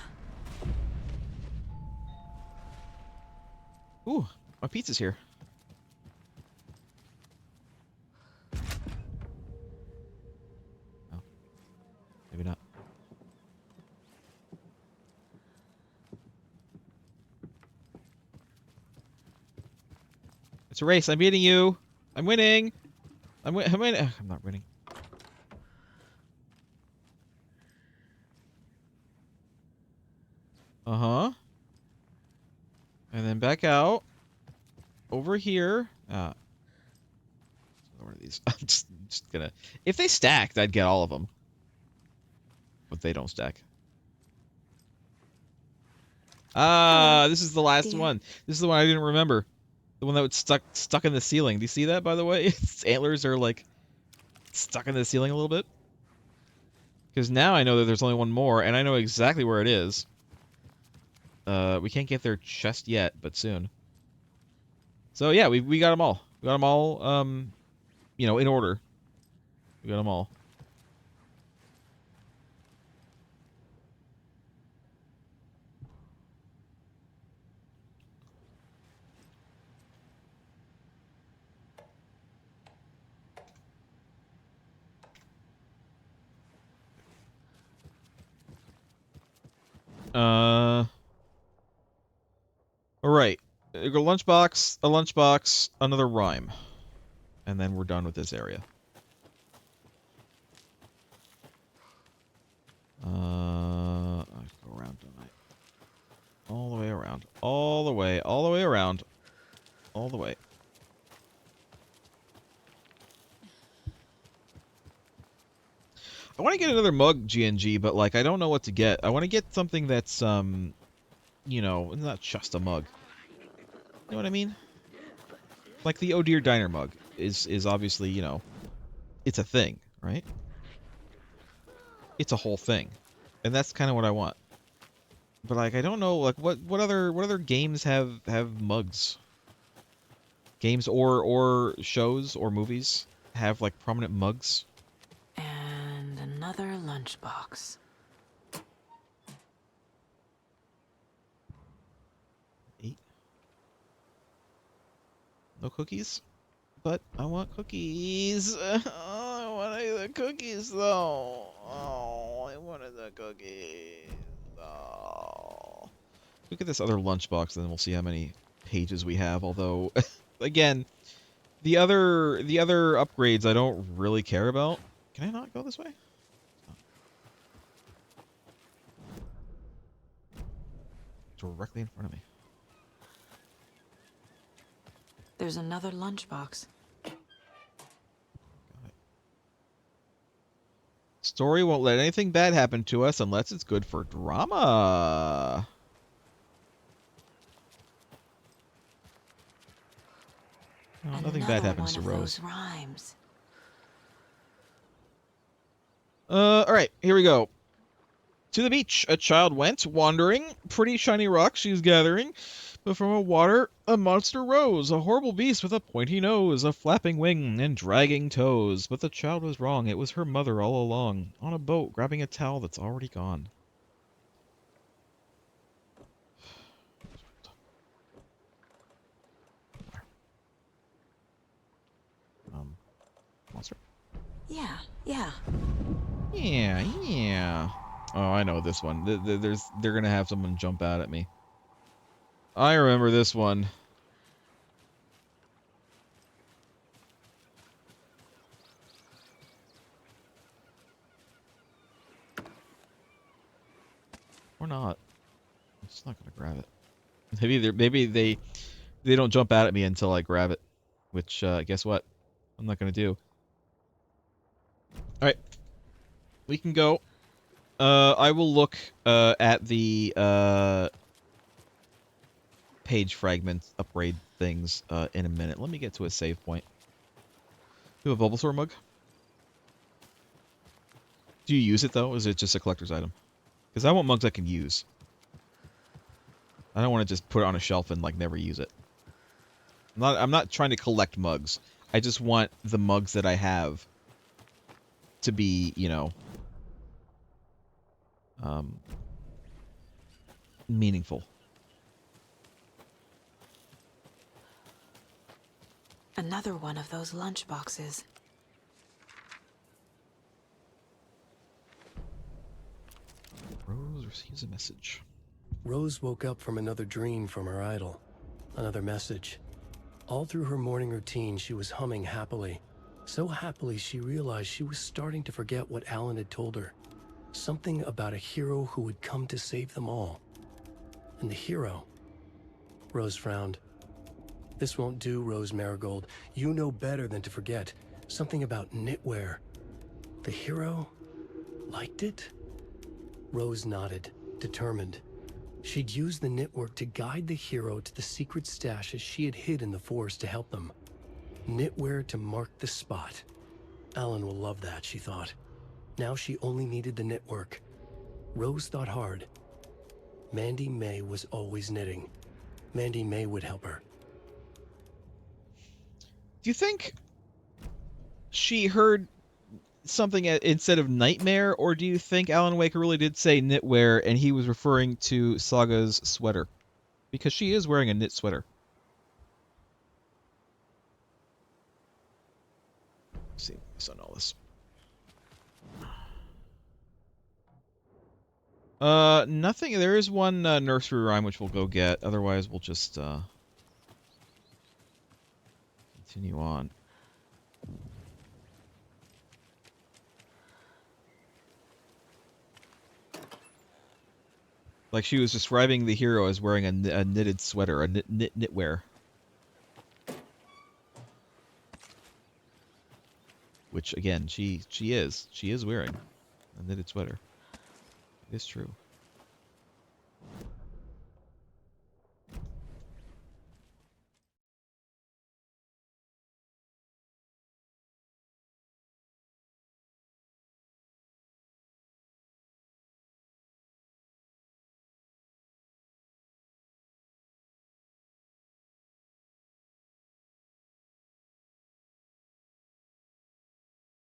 Ooh, my pizza's here. Oh. Maybe not. It's a race. I'm beating you. I'm winning. I'm winning. I'm not winning. then back out. Over here. One of these. I'm just gonna... If they stacked, I'd get all of them. But they don't stack. Ah, this is the last one. This is the one I didn't remember. The one that was stuck in the ceiling. Do you see that, by the way? Its antlers are, like, stuck in the ceiling a little bit. Because now I know that there's only one more, and I know exactly where it is. We can't get their chest yet, but soon. So, yeah, we got them all. We got them all, you know, in order. We got them all. Alright. A lunchbox, another rhyme. And then we're done with this area. I go around, don't I? All the way around. All the way around. All the way. I want to get another mug, GNG, but, like, I don't know what to get. I want to get something that's, you know, not just a mug. You know what I mean? Like the Oh Dear Diner mug is obviously, you know, it's a thing, right? It's a whole thing. And that's kind of what I want. But, like, I don't know, like, what other games have mugs? Games or shows or movies have, like, prominent mugs? And another lunchbox. No cookies? But I want cookies. Oh, I wanted the cookies, though. Oh, I wanted the cookies. Oh. Look at this other lunchbox, and then we'll see how many pages we have. Although, again, the other upgrades I don't really care about. Can I not go this way? Directly in front of me. There's another lunchbox. Story won't let anything bad happen to us unless it's good for drama. Oh, nothing bad happens to Rose. Rhymes. All right, here we go. To the beach, a child went, wandering. Pretty shiny rocks she's gathering. But from a water, a monster rose, a horrible beast with a pointy nose, a flapping wing, and dragging toes. But the child was wrong, it was her mother all along, on a boat, grabbing a towel that's already gone. Monster? Yeah, yeah. Yeah. Oh, I know this one. They're gonna have someone jump out at me. I remember this one. Or not. I'm just not gonna grab it. Maybe they don't jump out at me until I grab it. Which guess what? I'm not gonna do. Alright. We can go. I will look at the page fragment upgrade things in a minute. Let me get to a save point. Do you have a Bulbasaur mug? Do you use it, though? Or is it just a collector's item? Because I want mugs I can use. I don't want to just put it on a shelf and, like, never use it. I'm not trying to collect mugs. I just want the mugs that I have to be, you know, meaningful. Another one of those lunchboxes. Rose receives a message. Rose woke up from another dream from her idol. Another message. All through her morning routine, she was humming happily. So happily, she realized she was starting to forget what Alan had told her. Something about a hero who would come to save them all. And the hero Rose frowned. This won't do, Rose Marigold. You know better than to forget. Something about knitwear. The hero liked it? Rose nodded, determined. She'd use the knitwork to guide the hero to the secret stashes she had hid in the forest to help them. Knitwear to mark the spot. Alan will love that, she thought. Now she only needed the knitwork. Rose thought hard. Mandy May was always knitting. Mandy May would help her. Do you think she heard something instead of nightmare, or do you think Alan Wake really did say knitwear and he was referring to Saga's sweater? Because she is wearing a knit sweater. Let's see, what's on all this? Nothing. There is one nursery rhyme which we'll go get. Otherwise, we'll just continue on. Like she was describing the hero as wearing a knitted sweater, a knitwear. Which again, she is wearing a knitted sweater. It's true.